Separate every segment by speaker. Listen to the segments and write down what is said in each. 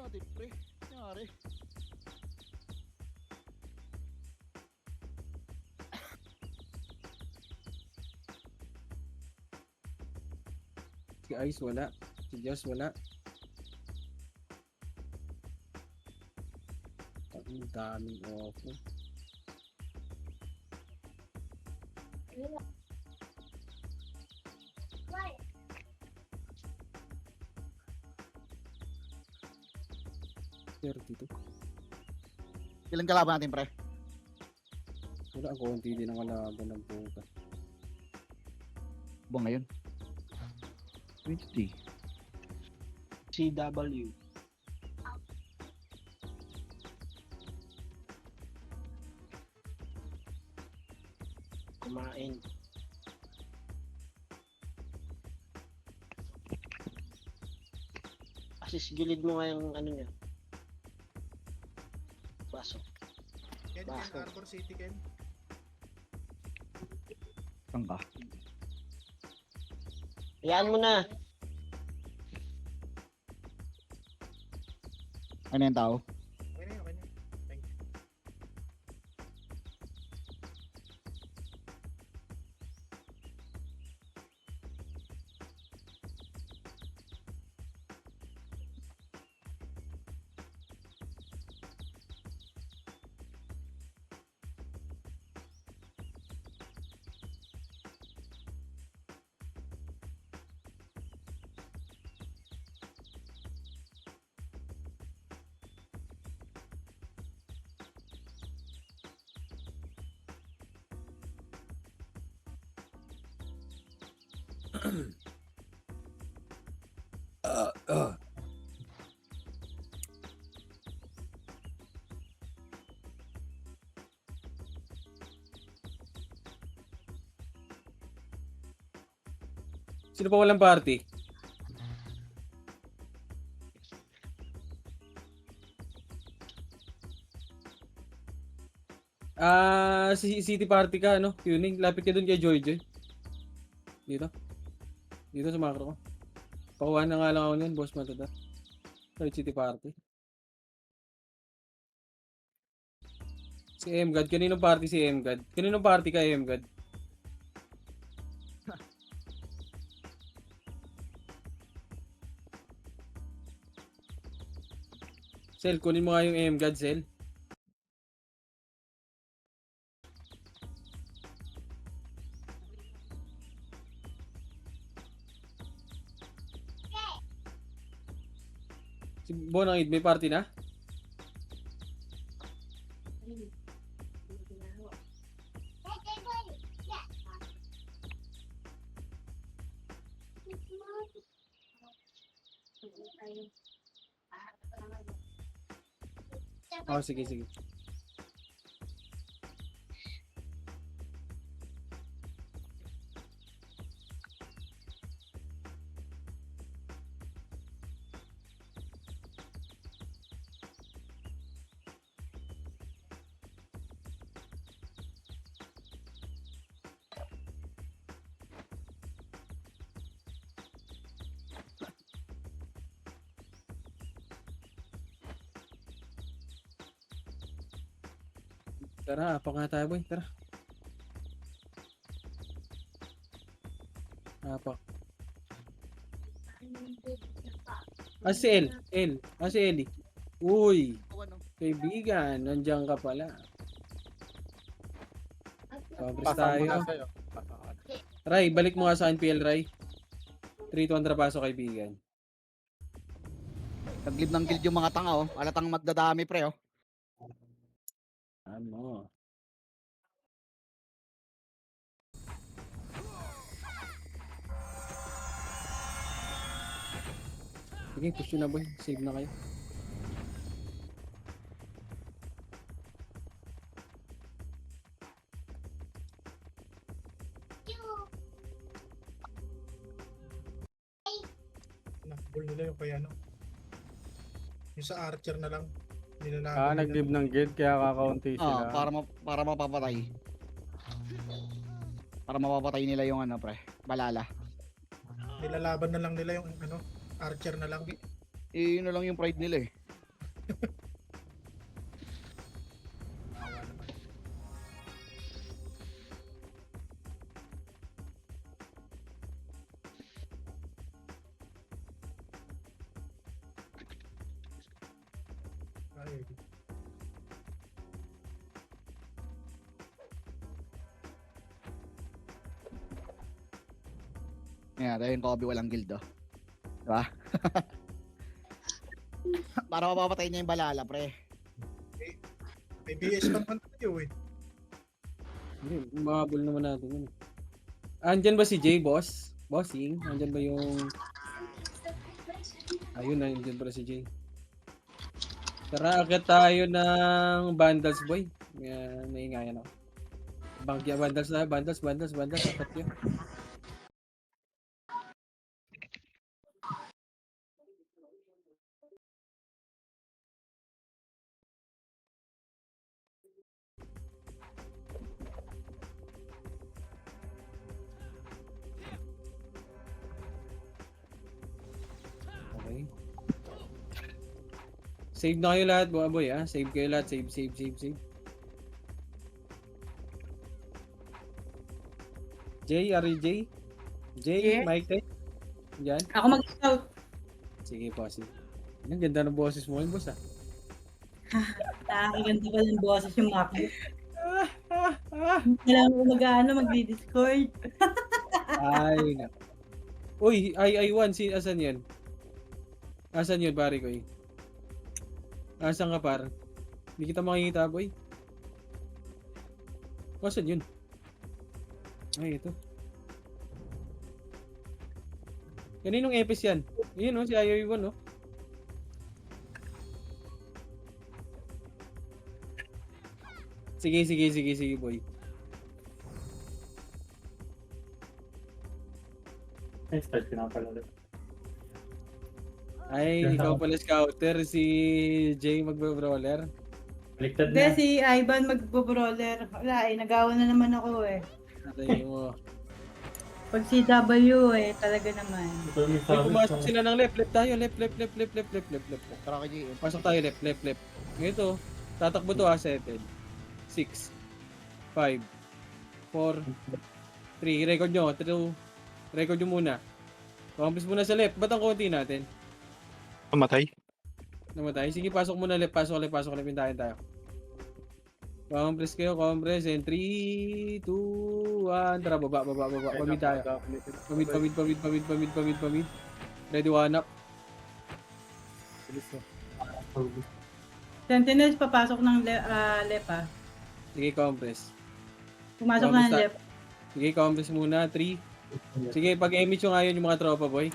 Speaker 1: natin, pre. Nangyari.
Speaker 2: Si Ice wala. Si Joss wala. Ang daming opo.
Speaker 1: Ilan kalaban natin, pre?
Speaker 2: Wala, konti din ang kalaban ng puta.
Speaker 1: Ba ngayon? 20.
Speaker 3: CW. Kumain. Assist gilid mo nga yung ano niya. Baso.
Speaker 4: Ken,
Speaker 3: Baso.
Speaker 4: Arbor City, Ken.
Speaker 1: Saan ka?
Speaker 3: Hayaan mo na.
Speaker 1: Ano yung tao?
Speaker 4: Okay na yun, okay na yun. Thank you.
Speaker 2: Sino pa walang party? Si City Party ka, ano? Tuning. Lapit ka dun kay Joy Joy. Dito. Dito sa macro ko. Pakuha na nga lang ako nun, boss matata. Sa City Party. Si M-God. Kaninong party si M-God? Kaninong party ka, M-God? Sel, kunin mo nga yung M-God, Sel. Si Bonangid, may party na? Oh, sige, sige. Tara, apa nga tayo, boy. Tara. Apa. Si El. El. Si Eli. Uy,
Speaker 1: Ano?
Speaker 2: kaibigan. Nandiyan ka pala. Pabris
Speaker 5: Pasama
Speaker 2: tayo.
Speaker 5: na sa'yo.
Speaker 2: Ray, balik mo nga sa NPL, Ray. 3-2 trapaso, kaibigan.
Speaker 1: Naglib ng guild yung mga tanga, oh. Alatang magdadami, pre, oh.
Speaker 2: Ano? Sige, push nyo na, boy. Save na kayo.
Speaker 4: Nakabol nila yung kaya ano. Yung sa Archer na lang. Nilalabang nila.
Speaker 5: Nag-give ng guild kaya kakaunti sila.
Speaker 1: Para mapapatay. Para mapapatay nila yung ano, pre. Balala.
Speaker 4: Nilalaban na lang nila yung ano, Archer na lang.
Speaker 1: Eh, yun na lang yung pride nila, eh.
Speaker 4: Awa naman. Ay,
Speaker 1: Yan, tayo yung Kobe walang guild oh. Diba? Para mapapatay niya yung balala, pre.
Speaker 4: may BS pa naman tayo eh.
Speaker 2: Hindi, mahabol naman natin yun. Andyan ba si Jay, boss? Bossing? Andyan ba yung... Ayun, andyan pala si Jay. Tara, akit tayo ng Vandals, boy. Naingayan ako. Bangkya, Vandals na, Vandals, akit yun. Okay. Save na kayo lahat, mga boy, ah. Save kayo lahat. Save. Jay, Jay? Jay,
Speaker 6: Yeah.
Speaker 2: Mike, yan.
Speaker 6: Ako mag-scout.
Speaker 2: Sige po, sige. Ang ganda ng boses mo yun, boss, ah.
Speaker 6: Nakakaganda ko ng boses yung MacBook. Kailangan ko magdi-discord.
Speaker 2: Ay, na. Uy, I1, asan yan? Asan yun, pare ko, eh? Asan ka, par? Hindi kita makikita, boy. Asan yun? Ay, ito. Kaninong epis yan? Yun, no? Si I1, no? Sige, boy.
Speaker 5: Ay, start ko na pala ulit.
Speaker 2: Ay,
Speaker 5: Yan
Speaker 2: ikaw
Speaker 5: ako.
Speaker 2: pala scouter, si Jay magbe-brawler.
Speaker 5: Baliktad
Speaker 6: Hindi,
Speaker 5: na.
Speaker 6: si Ivan magbo-brawler. Wala eh, nagawa na naman ako eh.
Speaker 2: Atay mo.
Speaker 6: Pag si W eh, talaga naman.
Speaker 5: Ito yung
Speaker 2: Ay,
Speaker 5: sabi
Speaker 2: pumasok
Speaker 5: ko.
Speaker 2: sila ng left tayo, left.
Speaker 1: Tara kay GM.
Speaker 2: Pasok tayo, left. Ito, tatakbo to ha, 7, 6, 5, 4, 3, record nyo, 2, record nyo muna. Compass muna sa left, ba't ang konti natin?
Speaker 7: Namatay.
Speaker 2: Namatay, sige pasok muna left, pasok left, pintahin tayo. Compress kayo, compress, and 3, 2, 1, tara, baba, pamid tayo. Pamid. Ready, one up.
Speaker 5: Bilis na.
Speaker 6: Sentinels papasok ng left ah.
Speaker 2: Sige, compress.
Speaker 6: Pumasok na ng
Speaker 2: Basta-
Speaker 6: left.
Speaker 2: Sige, compress muna, 3. Sige, pag-image nyo ngayon yung mga tropa, boy.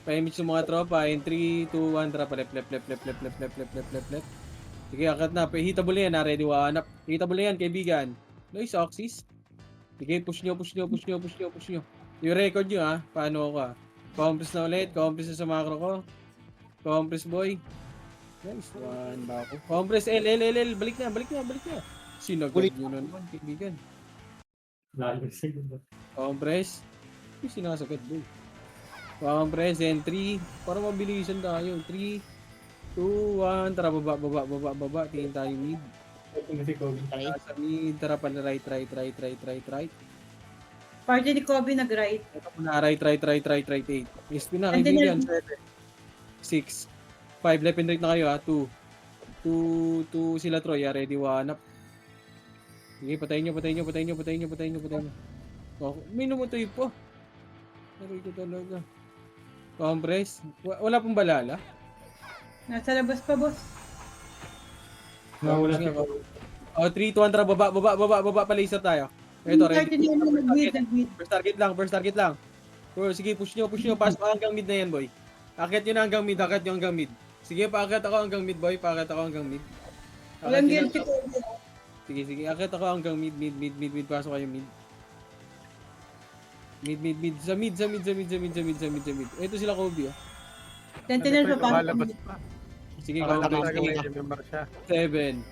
Speaker 2: Pa-image yung mga tropa, in 3, 2, 1, tara, left. Sige, akat na. Hitable yan, ha. Ready, one up. Hitable yan, kaibigan. Nice, Oxys. Sige, push nyo. Yung record nyo, ha. Paano ako, ha. Compress na ulit. Compress na sa macro ko. Compress, boy. Nice one, bako. Compress, L. Balik na. Sinagad nyo na naman, kaibigan.
Speaker 5: Lalim siguro.
Speaker 2: Compress. Yung sinasagad, boy. Compress, and 3. Para mabilisan tayo. 3, 2, 1. Tara, baba. Tingin tayo mid.
Speaker 5: Ito na si Kobe.
Speaker 2: Sa mid. Tara, pan right.
Speaker 6: Party ni Kobe nag-right.
Speaker 2: Ito muna, right, 8. SP na,
Speaker 6: Sentinel.
Speaker 2: kaibigan. 6, 5, left and right na kayo, ha. 2, sila Troy, ha. Ready, one up. Sige, patayin nyo. Oh, may namatay po. Aray ko talaga. Compress. Wala pong balala.
Speaker 6: Nasa labas pa, boss.
Speaker 5: Nawala si
Speaker 2: Sige,
Speaker 5: Kobe.
Speaker 2: Oh, 3, 2, 1, tara, baba, pa-laser tayo. Ito, ready.
Speaker 6: Nag-mid.
Speaker 2: First target lang. Oh, sige, push nyo. Pasok ka hanggang mid na yan, boy. Akit nyo na hanggang mid. Sige, paakyat ako hanggang mid, boy. Akit
Speaker 6: Walang
Speaker 2: nyo
Speaker 6: guilt si
Speaker 2: na-
Speaker 6: Kobe.
Speaker 2: Sige. Akit ako hanggang mid. Pasok kayo mid. Mid. Sa mid. Ito sila Kobe, oh.
Speaker 6: Sentinels papasok.
Speaker 5: Lumalabas pa.
Speaker 2: Sige,
Speaker 5: Para
Speaker 2: Kobe.
Speaker 5: talaga may
Speaker 1: Sige.
Speaker 5: remember siya.
Speaker 2: 7,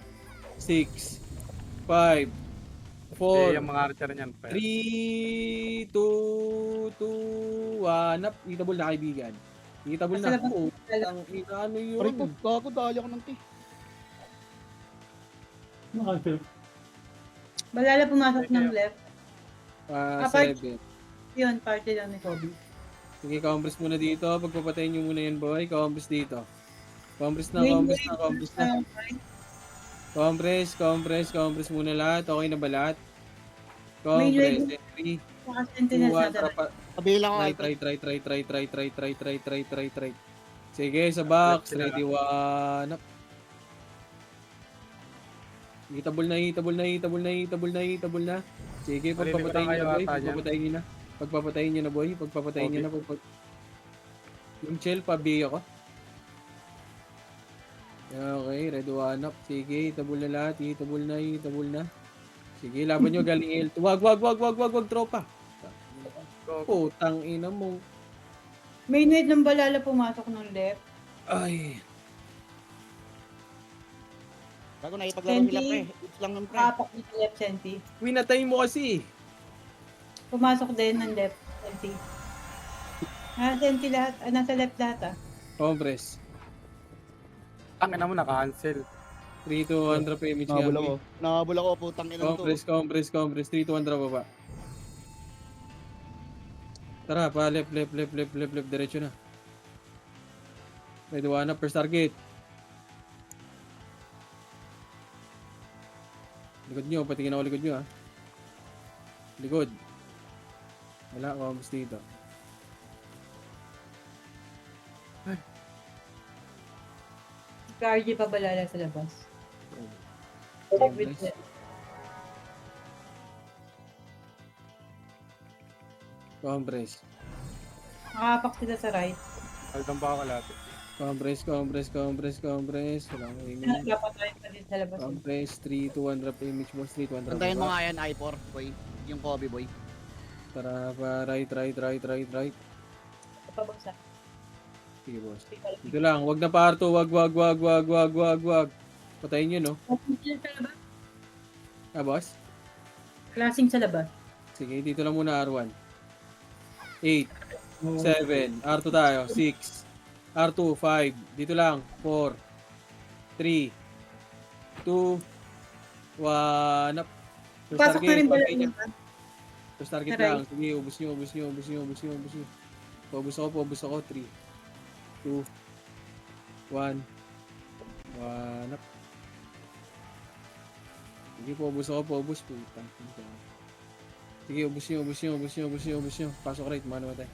Speaker 2: 6, 5,
Speaker 5: Kaya yung
Speaker 2: 4,
Speaker 5: mga archer niyan.
Speaker 2: 3, 2, 1, up. Hitable na, kaibigan. Itabol
Speaker 6: Sa
Speaker 2: na.
Speaker 6: labas.
Speaker 2: Oo. Ang ano
Speaker 1: Pre,
Speaker 2: yun?
Speaker 1: gago, dali ako ng T.
Speaker 5: Nakatil.
Speaker 6: Balala pumasok ng left. Apart-
Speaker 2: 7.
Speaker 6: Yun, party lang ni Kobe.
Speaker 2: Sige, compress muna dito. Pagpapatayin nyo muna yan, boy. Compress dito. Compress na,
Speaker 6: Green
Speaker 2: compress
Speaker 6: wave,
Speaker 2: na, compress na. Compress muna lahat. Okay na ba lahat?
Speaker 6: May
Speaker 2: Compress.
Speaker 6: wave.
Speaker 2: 3,
Speaker 6: Mga
Speaker 2: 2,
Speaker 6: sentinels
Speaker 2: 1,
Speaker 6: na tara.
Speaker 1: Kabila ko,
Speaker 2: try,
Speaker 1: Alfred.
Speaker 2: try. Sige, sa box.
Speaker 5: Sila.
Speaker 2: Ready, 1, up. Hitabol na. Sige, pagpapatayin nyo na, boy. Pagpapatayin nyo na, boy. Yung chill, pabiyo ko. Okay, ready, 1, up. Sige, hitabol na lahat. Hitabol na. Sige, laban nyo, galing L. Wag, tropa. Putang ina mo.
Speaker 6: May net ng balala pumasok ng left.
Speaker 2: Ay.
Speaker 1: Gago, nakipaglaro nila,
Speaker 6: Senti.
Speaker 1: pre. It's lang nun, pre.
Speaker 6: Kapak dito left senti.
Speaker 2: Winatay mo kasi.
Speaker 6: Pumasok din ng left senti. Senti lahat. Nasa left lahat ah.
Speaker 2: Compress.
Speaker 5: Ang ina mo na-cancel.
Speaker 2: 3 to 100 PMH
Speaker 1: Nakabula ko.
Speaker 2: gamit.
Speaker 1: Nakabula ko, putang ina to.
Speaker 2: Compress. 3 to 100 baba. Tara, pa left, diretso na. Ready, 1 up, first target. Likod nyo, patingin ako likod nyo ha. Likod. Wala, compress dito.
Speaker 6: Guardi pa balala sa labas. With
Speaker 2: Compress. Compress.
Speaker 6: Nakapak sila sa right.
Speaker 5: Haldang baka kalate.
Speaker 2: Compress. Wala akong aiming.
Speaker 6: Dapat tayo pa din sa labas.
Speaker 2: Compress, 3 to 1 drop image boss, 3 to 1 drop.
Speaker 1: Tantayin mo nga yan, I4, boy. Yung Kobe, boy.
Speaker 2: Tara pa, right.
Speaker 6: Pabagsak.
Speaker 2: Sige boss. Dito lang, wag na pa R2, wag. Patayin nyo, no?
Speaker 6: Klaseng sa labas.
Speaker 2: Ah, boss?
Speaker 6: Klaseng sa labas.
Speaker 2: Sige, dito lang muna R1. 8, 7, R2 tayo, 6, R2, 5, dito lang, 4, 3, 2, 1, up. First
Speaker 6: Pasok na rin balala
Speaker 2: target.
Speaker 6: niya.
Speaker 2: First target
Speaker 6: Aray.
Speaker 2: lang. Sige, ubus nyo. Paubos ako. 3, 2, 1, 1 up. Sige, paubos. Putang. Sige, ubus nyo. Pasok right, mano matay.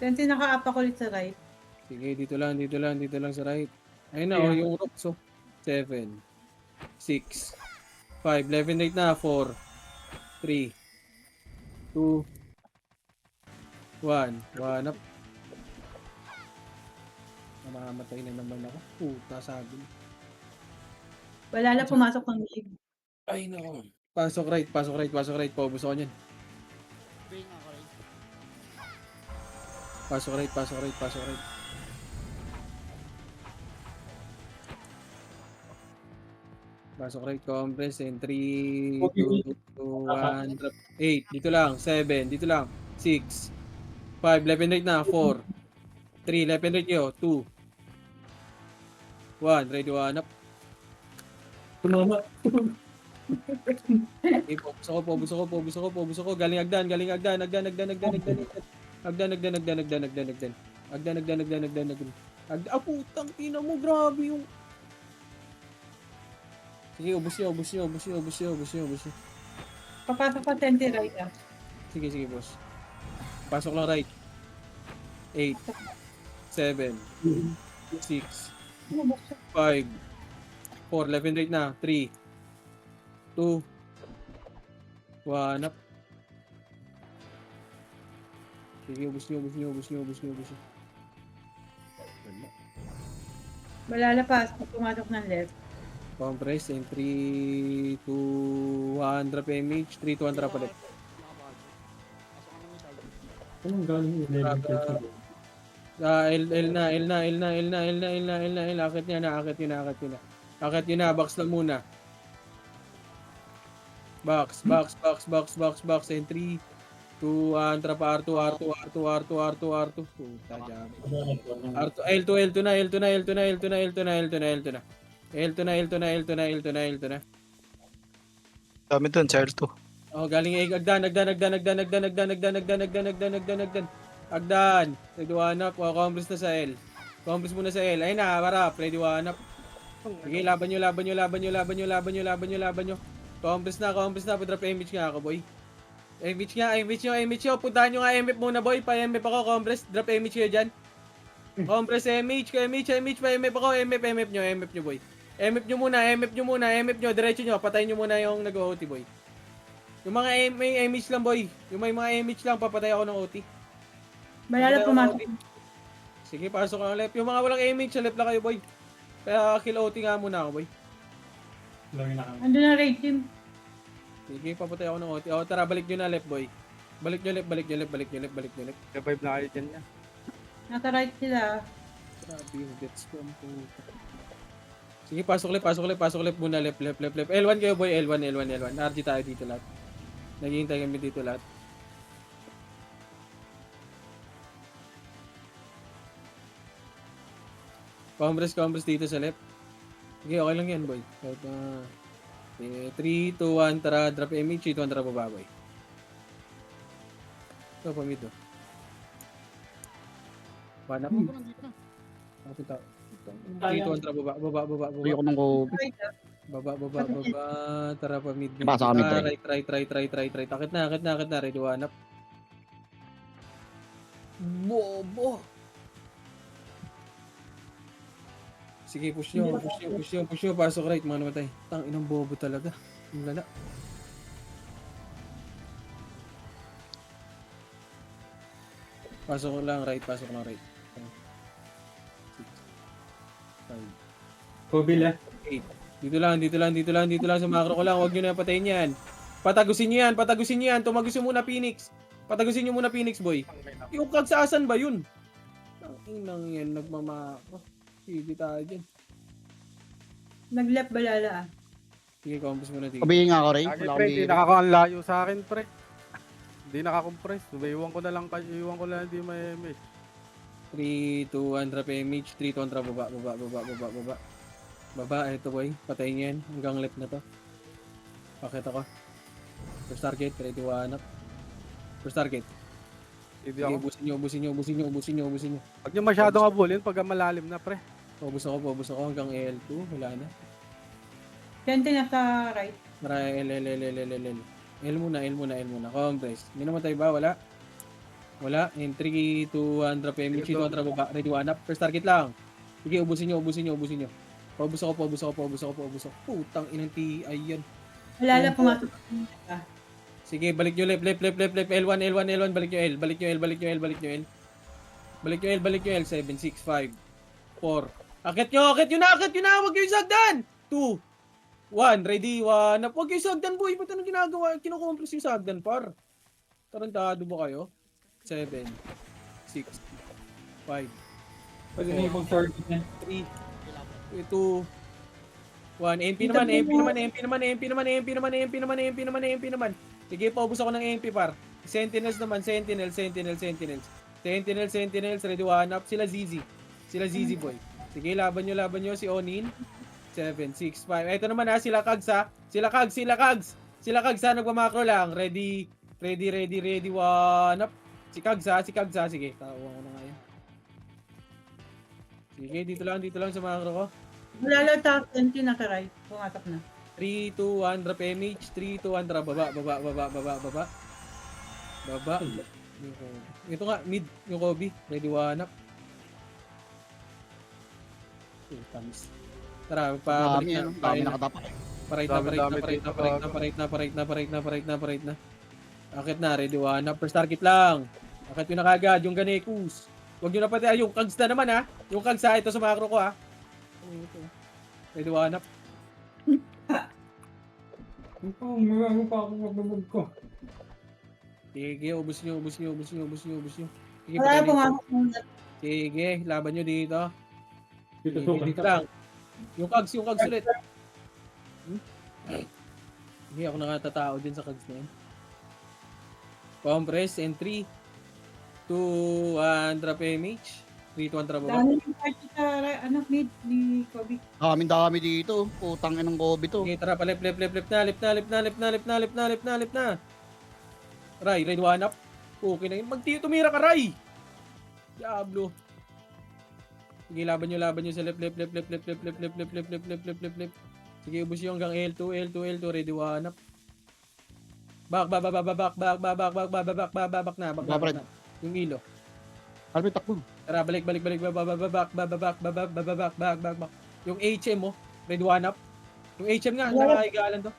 Speaker 6: Senti naka-up ako ulit sa right.
Speaker 2: Sige, dito lang sa right. Ayun na, oh, yung rocks, oh. 7, 6, 5, 11 right na, 4, 3, 2, 1 up. Namamatay na naman ako. Puta, sabi.
Speaker 6: Balala pumasok ng mid.
Speaker 2: Ay, nako. Pasok right. Paubos ako niyan. Pasok right. Pasok right, compress, and 3, 2, 1, drop. 8, dito lang, 7, dito lang, 6, 5, left and right na, 4, 3, left and right nyo, 2, 1, ready, 1 up.
Speaker 5: Tumama.
Speaker 2: Okay, pobus ako, galing agdan. Agdan. Putang ina mo, grabe yung... Sige, ubus nyo.
Speaker 6: Papasok pa senti right ah.
Speaker 2: Sige, boss. Pasok lang right. 8, 7, 6, 5, 4, left and right na, 3, 2, 1 up. Sige, ubus nyo.
Speaker 6: Balala pumasok ng left.
Speaker 2: Compress and 3, 2, 1 drop image, 3 to 1 drop ulit.
Speaker 5: Anong galing yun?
Speaker 2: L na. Akit nyo na. Box lang muna. Box. And 3, Antra pa R2, R2, R2, R2, R2, R2. Puta dyan. R2, L2 na, L2 na, L2 na, L2 na, L2 na, L2 na, L2 na. L2 na, L2 na, L2 na, L2 na, L2 na.
Speaker 7: Dami dun, sa L2.
Speaker 2: Oh, galing Agdan. Ready one up. Oh, compress na sa L. Compress muna sa L. Ayun na, para. Ready one up. Sige, laban nyo. Compress na. Drop image nga ako, boy. Image nyo. Puntahan nyo nga MF muna, boy. Pa-MF ako, compress. Drop image nyo dyan. Compress image pa MF ako. MF nyo, boy. MF nyo. Diretso nyo. Patayin nyo muna yung nag-OT, boy. Yung mga may image lang, boy. Yung may mga image lang, papatay ako ng OT.
Speaker 6: Malala pumasok.
Speaker 2: Sige, pasok ka ng left. Yung mga walang image, sa left lang kayo, boy. Kaya kill OT nga muna ako, boy.
Speaker 6: Andun na raid team.
Speaker 2: Sige, papatay ako ng OT. O, tara, balik nyo na left, boy. Balik nyo left.
Speaker 5: Revive na kayo dyan niya.
Speaker 6: Nasa right sila.
Speaker 2: Grabe yung gets ko ang puta. Sige, pasok left muna, left. L1 kayo, boy. L1. RG tayo dito lahat. Naghihintay kami dito lahat. Compress dito sa left. Sige, okay lang yan, boy. 3, 2, 1, tara, drop image, 3, 2, 1, tara, baba, boy. Ito, pamid, oh. Paano? Punta. 3, 2, 1, tara, baba.
Speaker 1: Ayoko nung Kobe.
Speaker 2: Baba. Tara, pamid.
Speaker 1: Pasok kami, pre.
Speaker 2: Right. Akit na. Ready, one up. Bobo! Sige, push nyo. Pasok right, mga namatay. Tang inang bobo talaga. Ang lala. Pasok lang right. 5, 6, 5.
Speaker 5: Kobe left.
Speaker 2: 8. Dito lang sa macro ko lang. Huwag nyo na patayin yan. Patagusin nyo yan. Tumagusin muna Phoenix. Patagusin nyo muna Phoenix, boy. Yung kagsaasan ba yun? Ang inang yan, nagmamako. Sige tayo dyan.
Speaker 6: Nag-left balala ah.
Speaker 2: Sige, compass muna dito.
Speaker 1: Kabihin nga ako, Ray.
Speaker 5: Lagi
Speaker 1: Wala
Speaker 5: pre,
Speaker 1: akong
Speaker 5: hindi
Speaker 1: bihira.
Speaker 5: nakakaanlayo sa akin pre. Hindi nakakompress. Iwan ko na lang hindi may image.
Speaker 2: 3, 2, 1, drop image. 3, 2, 1, drop, baba. Baba, ito boy. Patayin nyo yan. Hanggang left na to. Pakit ako. First target, ready, 1 up. First target.
Speaker 5: Hindi
Speaker 2: Sige,
Speaker 5: ako.
Speaker 2: ubusin nyo.
Speaker 5: Huwag nyo masyadong abulin pag malalim na pre.
Speaker 2: Paubos ako hanggang L2. Wala na.
Speaker 6: Sente nasa right.
Speaker 2: Mara, L muna. Compress. May namatay ba? Wala. In 3, 2, 1, drop image. 2, 1, drop baba. Ready, 1 up. First target lang. Sige, ubusin nyo. Paubos ako. Putang inang TI yan.
Speaker 6: Malala pumasok.
Speaker 2: Sige, balik nyo left. L1. Balik nyo L. Balik nyo L. 7, 6, 5, 4. Akit nyo na. Huwag nyo isagdan. 2, 1. Ready, 1 up. Huwag nyo isagdan, boy. Ba't anong ginagawa? Kino-compress yung sagdan, par. Tarantado ba kayo? 7, 6, 5,
Speaker 5: Pwede na yung mag-target niya.
Speaker 2: 3, 2, 1. MP naman. Sige, paubos ako ng MP, par. Sentinels naman. Sentinels. Ready, 1 up. Sila ZZ, boy. Sige, laban nyo si Onin. 7, 6, 5. Ito naman ha, sila Kags ha. Sila Kags ha, nagmamakro lang. Ready, 1 up. Si Kags ha. Sige, tawang ko na nga yun. Sige, dito lang sa macro ko.
Speaker 6: Malala sa sente nasa right. Pumasok na.
Speaker 2: 3, 2, 1, drop image. 3, 2, 1, drop. Baba. Ito nga, mid. Yung Kobe. Ready, 1 up. Tamis. Tara, pabalik na.
Speaker 1: Dami nakatapa.
Speaker 2: Parate na. Akit na, ready, 1 up. First target lang. Akit yun na kagad, yung Ganekus. Huwag nyo na pati, yung Kags na naman ha. Yung Kags ha, ito sa macro ko ha. Ready, 1 up.
Speaker 5: Ano pa ako magbabag ko?
Speaker 2: Sige, ubus nyo. Sige,
Speaker 6: Malala
Speaker 2: patayin nyo.
Speaker 6: pumasok muna.
Speaker 2: Sige, laban nyo dito.
Speaker 5: Dito
Speaker 2: Sige, dito lang. Yung Kags ulit. Hindi ako nakatatao din sa Kags na yun. Compress and 3, 2, 1, drop MH. 3, 2, 1, drop baba.
Speaker 6: Dami yung party sa, mid ni Kobe.
Speaker 1: Dami dito. Putang inang Kobe to.
Speaker 2: Okay, tara pa left na. Ray, red one up. Okay na yun. Tumira ka, Ray! Diablo. Sige, laban nyo sa left. Sige, ubus yung hanggang L2, ready one up. Back na. Yung ilo.
Speaker 1: Alvin, takbo.
Speaker 2: Tara, balik, back. Yung HM mo, ready one up. Yung HM nga, nakakaigalan to.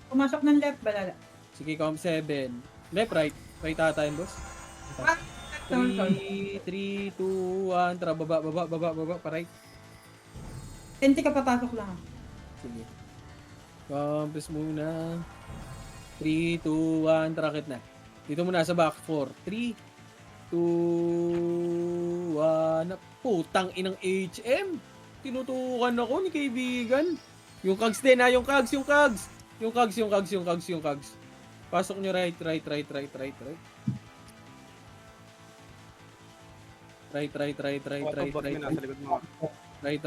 Speaker 6: Pumasok ng left, balala.
Speaker 2: Sige, com 7. Left, right. Right ata yun, boss.
Speaker 6: Sorry.
Speaker 2: 3, 2, 1. Tara, baba, pa right.
Speaker 6: Tenti ka papasok lang.
Speaker 2: Sige. Compress muna. 3, 2, 1. Trakit na. Dito muna sa back 4. 3, 2, 1. Putang inang HM. Tinutukan ako ni kaibigan. Yung kags din ha. Yung kags. Yung kags. Pasok nyo right. Right.
Speaker 5: Back mo, nasa likod mo.
Speaker 2: Right.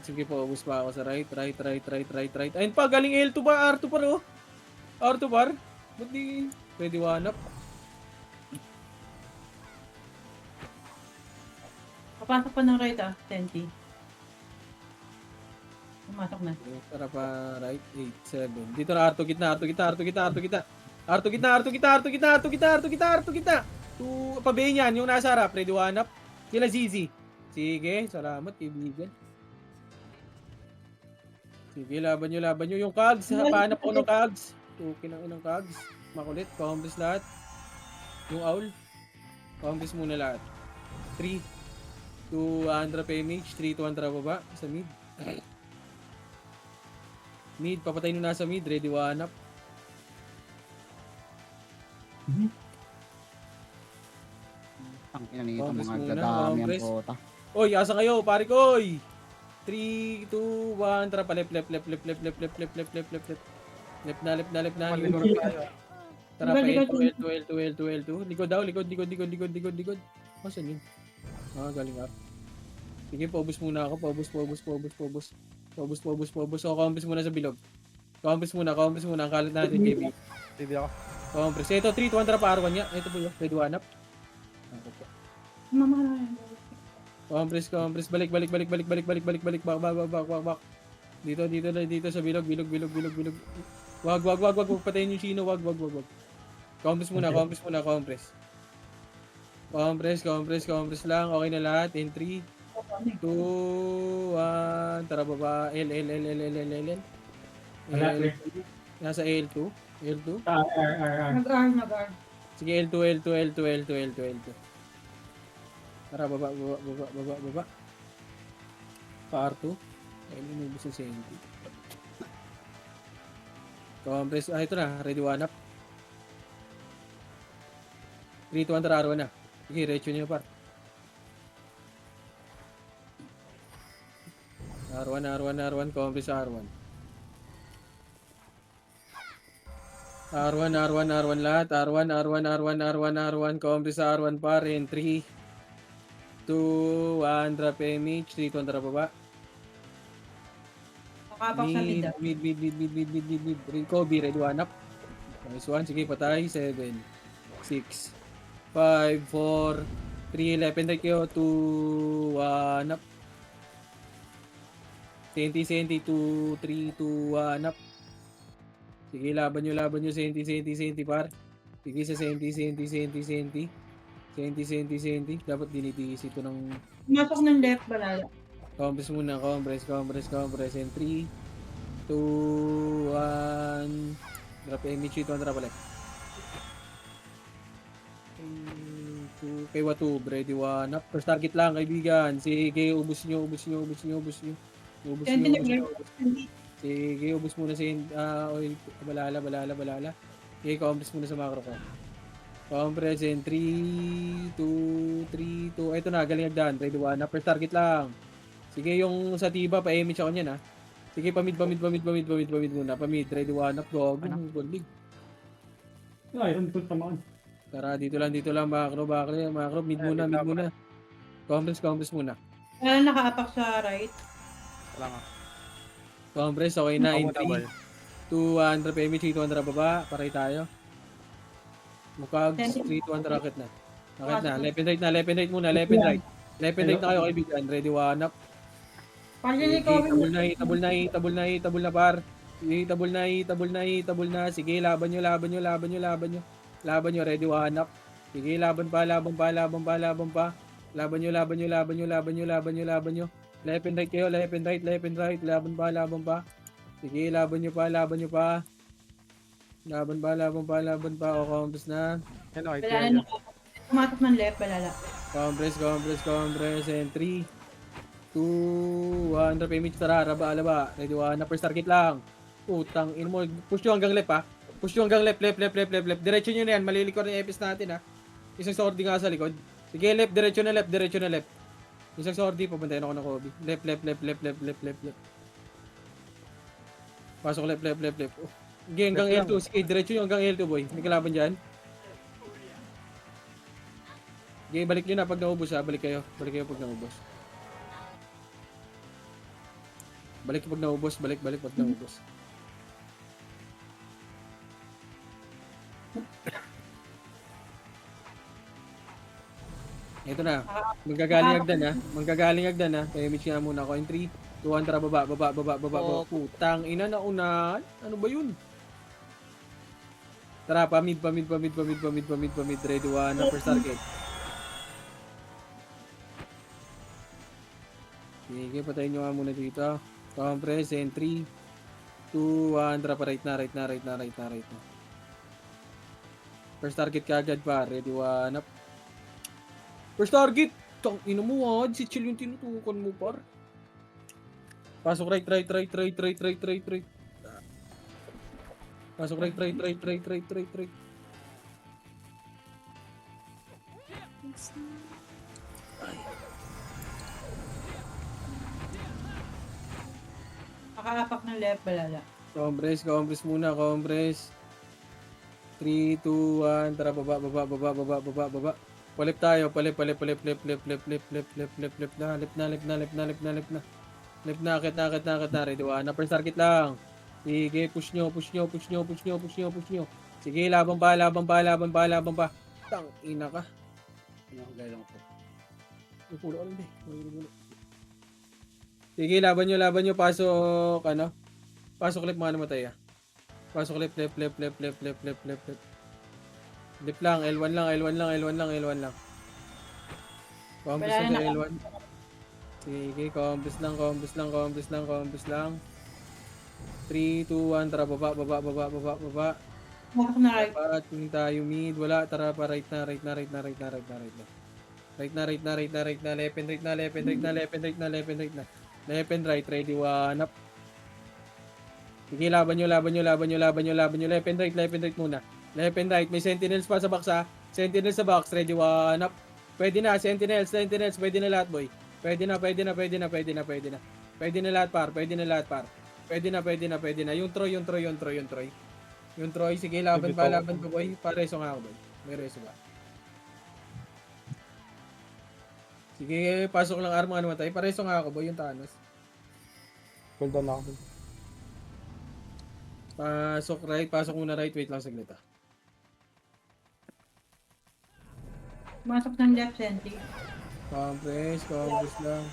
Speaker 2: Sige po, ubus pa ako sa right. Ayun pa, galing L2 pa, R2 pa ro. R2 par. Ba't di pwede one up?
Speaker 6: Papasok pa ng right Tenti. Pumasok na.
Speaker 2: Tara pa right, 8, 7. Dito na R2 gitna. Pabay niyan, yung nasa harap, ready one up. Kila Zizi. Sige, salamat kaibigan. Sige, laban nyo yung Kags. Pahanap ko ng Kags. Okay ng inang Kags. Makulit, compress lahat. Yung owl. Compress muna lahat. 3, 2, 1 PMH. 3, 2, 1 baba. Sa mid. Mid, papatay nyo nasa mid. Ready one up.
Speaker 1: Ang ina nito,
Speaker 2: Compress
Speaker 1: mga
Speaker 2: muna,
Speaker 1: dadami ang
Speaker 2: compress.
Speaker 1: kota.
Speaker 2: Oy, asa kayo, pare ko, oy. 3, 2, 1, tara pa left. Left na.
Speaker 5: Maliguran tayo.
Speaker 2: Tara pa
Speaker 6: Likod.
Speaker 2: L2. Likod daw, likod. Asan yun? Galing up. Sige, paubos muna ako. Paubos. So, compress muna sa bilog. Compress muna. Ang kalat natin, KB.
Speaker 5: Hindi ako.
Speaker 2: Compress. Ito, 3, 2, 1, tara pa R1 niya. Ito po yun. Ready one up.
Speaker 6: Mama.
Speaker 2: Compress. Balik. Back. Dito sa bilog. Wag. Patayin yung Shino. Wag. Compress muna. Compress lang. Okay na lahat. In 3, 2, 1. Tara baba. L. Nasa L2.
Speaker 6: Nag-R.
Speaker 2: Sige, L2. Tara, baba. Pa-R2. Ayun, inubos yung senti. Compress. Ito na. Ready one up. 3, 2, 1, tara, R1 na. Sige, retso nyo par. R1. Compress R1. R1 lahat. R1. Compress R1 par. In 3, 2, 1, drop MH. 3, 2, 1, tara baba.
Speaker 6: Makapak sa mid.
Speaker 2: Mid. Kobe, ready one up. Nice one. Sige, patay. 7, 6, 5, 4, 3, 11. Right kayo. 2, 1 up. Senti. 2, 3, 2, 1 up. Sige, laban nyo. Senti par. Sige sa senti. Dapat dinitis ito ng
Speaker 6: Pumasok ng left, balala.
Speaker 2: compress muna. Compress. In 3, 2, 1. Drop MH ito. Drop ulit. 2, kay Watu. Ready one up. First target lang, kaibigan. Sige, ubus nyo. Sige, ubus muna balala. Okay, compress muna sa macro ko. Compress in 3, 2. Ito na, galing agdan. Ready one up. First target lang. Sige, yung sa tiba, pa-image ako niyan ha. Sige, pamid muna. Pamid, ready one up. Gold. Gold. Tara, dito lang, macro, mid muna, mid muna. Compress muna.
Speaker 6: Nakaapak sa right.
Speaker 5: Wala nga.
Speaker 2: Compress, okay na,
Speaker 5: Ako
Speaker 2: in
Speaker 5: muna, boy.
Speaker 2: 3, 200 PMH, 300 baba, paray tayo. Mukag,
Speaker 6: Thank
Speaker 2: 3,
Speaker 6: you.
Speaker 2: 200 rocket na. Rocket na, left and right na, left and right muna, left and right. Left and right na kayo kaibigan, ready, one up. Hitabol na par. Hitabol na. Sige, laban nyo, ready, one up. Sige, laban pa. Laban nyo. Left and right kayo, left and right. Laban pa. Sige, laban nyo pa. Laban pa. O, compass na.
Speaker 5: Yan o,
Speaker 6: Wala na pumatok ng left, balala.
Speaker 2: Compress. And 3, 2, 1. Drop image, tara. Alaba. Ready, one. Upper circuit lang. Putang, in mo. Push nyo hanggang left, ha. Push nyo hanggang left. Diretso nyo na yan. Malilikod yung EPS natin, ha. Isang sortie nga sa likod. Sige, left. Diretso na left. Isang sortie, pabantayan ako ng Kobe. Left. Pasok left. Oh. Sige, hanggang L2. Sige, diretso nyo hanggang L2, boy. May kalaban dyan. Sige, balik nyo na pag naubos, ha. Balik kayo pag naubos. Balik pag naubos. Ito na. Manggagaling agdan, ha. Kaya mitch nga muna ako. In 3, 2, 1, tara, baba. Putang, ina na unahan. Ano ba yun? Tara, pamid. Ready, one, upper target. Sige, patayin nyo nga muna dito. Compress, and 3, 2, 1, tara pa, right na. First target ka agad pa. Ready, one, up. First target! Tang ina mo, ha. Si Chill yung tinutukan mo, par. Pasok right. Pasok right.
Speaker 6: Nakaapak ng left, balala.
Speaker 2: Compress muna. 3, 2, 1. Tara, baba. Palip tayo. Palip na. Left na. Akit na. Ready, one. Upper circuit lang. Sige, push nyo. Sige, laban pa. Tang, ina ka.
Speaker 1: Gaya lang po.
Speaker 2: Pulo ka lang, be. Sige, laban nyo. Pasok, Pasok left, mga namatay, ah. Pasok left. Left lang, L1 lang. Compass
Speaker 6: Wala
Speaker 2: na
Speaker 6: na.
Speaker 2: L1. Sige, compass lang. 3, 2, 1, tara, baba.
Speaker 6: Pumatok na right.
Speaker 2: Dapat, kung tayo mid, wala, tara pa, right na. Right na. Left and right, ready, one up. Sige, laban nyo. Left and right muna. Left and right, may sentinels pa sa box, ha. Sentinels sa box, ready, one up. Pwede na, sentinels, pwede na lahat, boy. Pwede na. Pwede na lahat, par. Pwede na. Yung Troy, sige, laban pa, boy. Pareso nga ako, boy. May reso ba? Sige, pasok lang arma, namatay. Pareso nga ako, boy, yung Thanos.
Speaker 5: Hold on ako.
Speaker 2: Pasok muna right. Wait lang saglit, ah.
Speaker 6: Pumasok ng left, senti.
Speaker 2: Compress lang.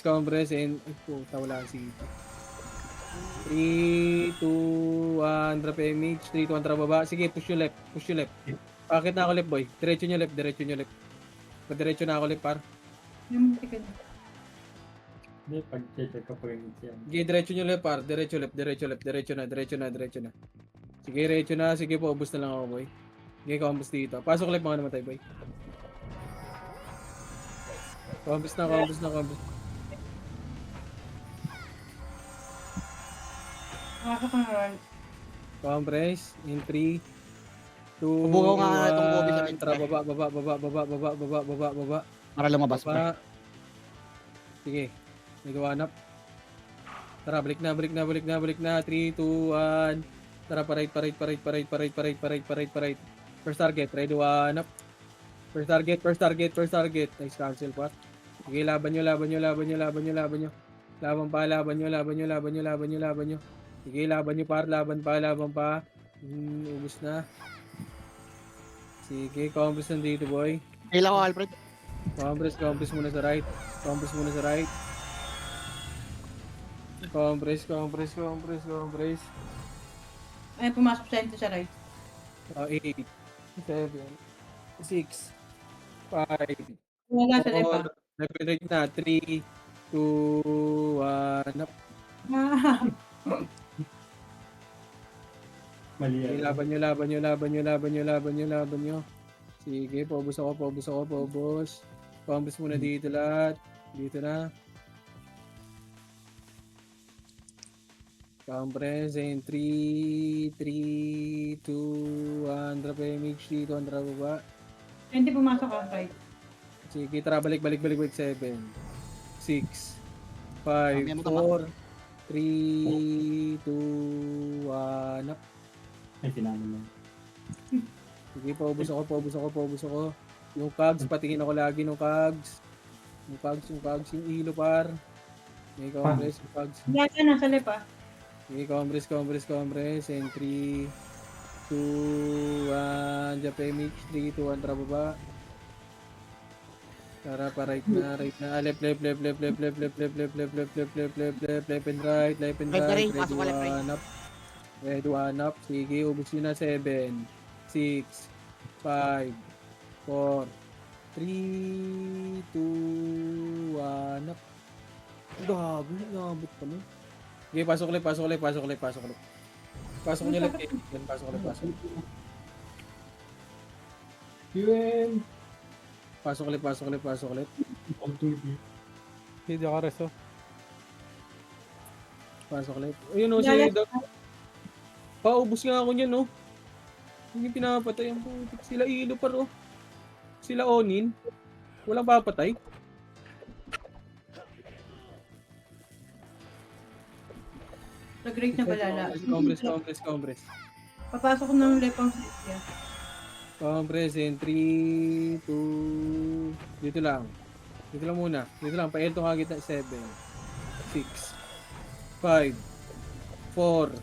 Speaker 2: Compress, and puta, wala ang city. 3, 2, 1, drop image. 3, 2, 1, tara baba. Sige, push yung left. Bakit na ako left, boy? Diretso nyo left. Padiretso na ako left, par.
Speaker 6: Yung ticket.
Speaker 8: Hindi, pag-check ka po yung yan.
Speaker 2: Sige, diretso nyo left, par. Diretso na. Sige, diretso na. Sige po, ubus na lang ako, boy. Sige, combos dito. Pasok left, mga namatay, boy. Combos na.
Speaker 6: Pumasok ng right.
Speaker 2: Compress in 3, 2,
Speaker 1: Bugaw nga itong Kobe sa mid.
Speaker 2: Tara, baba.
Speaker 1: Para lumabas pa.
Speaker 2: Sige, may gawanap. Tara, balik na. 3, 2, 1. Tara, parade. First target, ready, one up. First target. Nice cancel pa. Sige, laban nyo. Laban nyo. Sige, laban pa. Ubus na. Sige, compress nandito, boy.
Speaker 1: Kailan ko, Alfred.
Speaker 2: Compress muna sa right. Compress.
Speaker 6: Ay, pumasok sa ito sa right.
Speaker 2: 8, 7, 6, 5,
Speaker 6: Wala sa left
Speaker 2: 4, repeat na, 3, 2, 1, up.
Speaker 8: Mali
Speaker 2: Okay,
Speaker 8: yan.
Speaker 2: laban nyo. Sige, paubos ako. Compress muna dito lahat. Dito na. Compress in 3, 2, 1. Drop image dito, drop baba.
Speaker 6: Hindi pumasok ang right.
Speaker 2: Sige, tara, balik. 7, 6, 5,
Speaker 1: Mamaya mo tama.
Speaker 2: 4, 3, 2, 1, up.
Speaker 8: Ay, tinanong mo.
Speaker 2: Sige, paubos ako. Yung cogs, patingin ako lagi ng cogs. Yung ilo par. May compress, yung cogs.
Speaker 6: Yata nasa left
Speaker 2: Sige, compress. And 3, 2, 1. Jump image, 3, 2, 1, tara baba. Tara pa right na. Left and right.
Speaker 1: Right na rin,
Speaker 2: Ready,
Speaker 1: pasok ka left, right.
Speaker 2: one up. Sige, ubus nyo na 7, 6, 5, 4, 3, 2, 1 up. Gago, nabot pa nun. Sige, pasok ulit. Pasok nyo ulit. Pasok.
Speaker 8: UN!
Speaker 2: Pasok ulit.
Speaker 5: Hindi ako reso.
Speaker 2: Pasok ulit. Ayun o, si Doc. Paubos nga ako niyan, no? Hindi pinapatay ang putik. Sila ilo pa, oh. Sila onin. Walang papatay.
Speaker 6: Nag-right na balala.
Speaker 2: Compress.
Speaker 6: Papasok ng left ang safety.
Speaker 2: Compress in 3, 2, dito lang muna. Pa L to kagit na 7, 6, 5, 4,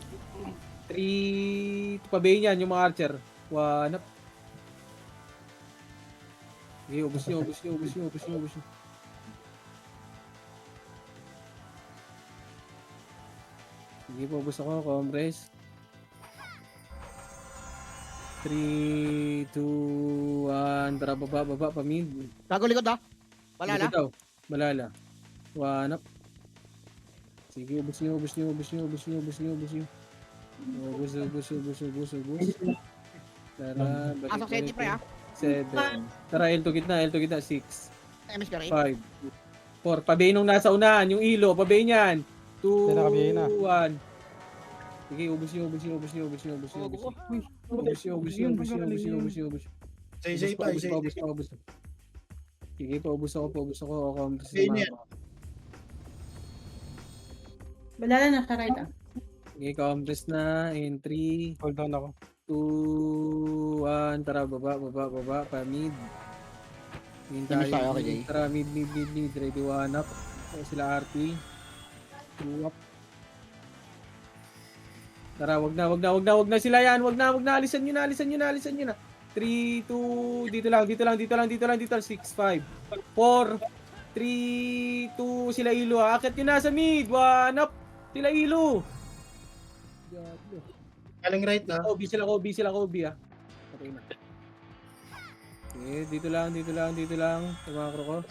Speaker 2: 3, pabayin yan yung mga archer. 1 up. Okay, ubus nyo. Sige po, ubus ako, compress. 3, 2, 1, tara baba, pamid.
Speaker 1: Gago likod ah. Balala.
Speaker 2: Dito daw, balala. 1 up. Sige, ubus nyo. Ubus. Tara, balik
Speaker 1: Pasok sa 80 pre ah.
Speaker 2: 7. Tara, L to gitna, 6,
Speaker 1: MS ka rin.
Speaker 2: 5, 4. Pabayin nung nasa unahan, yung ilo, pabayin yan. 2,
Speaker 5: Yan, nakabayin na.
Speaker 2: 1. Sige, ubus nyo.
Speaker 4: Say pa.
Speaker 2: Ubus. Sige, paubos ako. Accomplish
Speaker 4: Say
Speaker 2: na
Speaker 4: niya.
Speaker 2: ako.
Speaker 6: Balala nasa right
Speaker 2: Okay, accomplish na. In 3,
Speaker 5: Hold down ako.
Speaker 2: 2, 1. Tara, baba. Pa-mid.
Speaker 1: Finish tayo, okay, Jay.
Speaker 2: Tara, mid. Ready, 1 up. Sila RP. 2 up. Tara, wag na sila yan. Wag na. Alisan nyo na. 3, 2, dito lang. 6, 5, 4, 3, 2, sila ilo. Akit nyo na sa mid. 1 up. Sila ilo.
Speaker 4: Galing right na.
Speaker 2: Sila Kobe ah. Okay na. Okay, dito lang. Tumakro ko.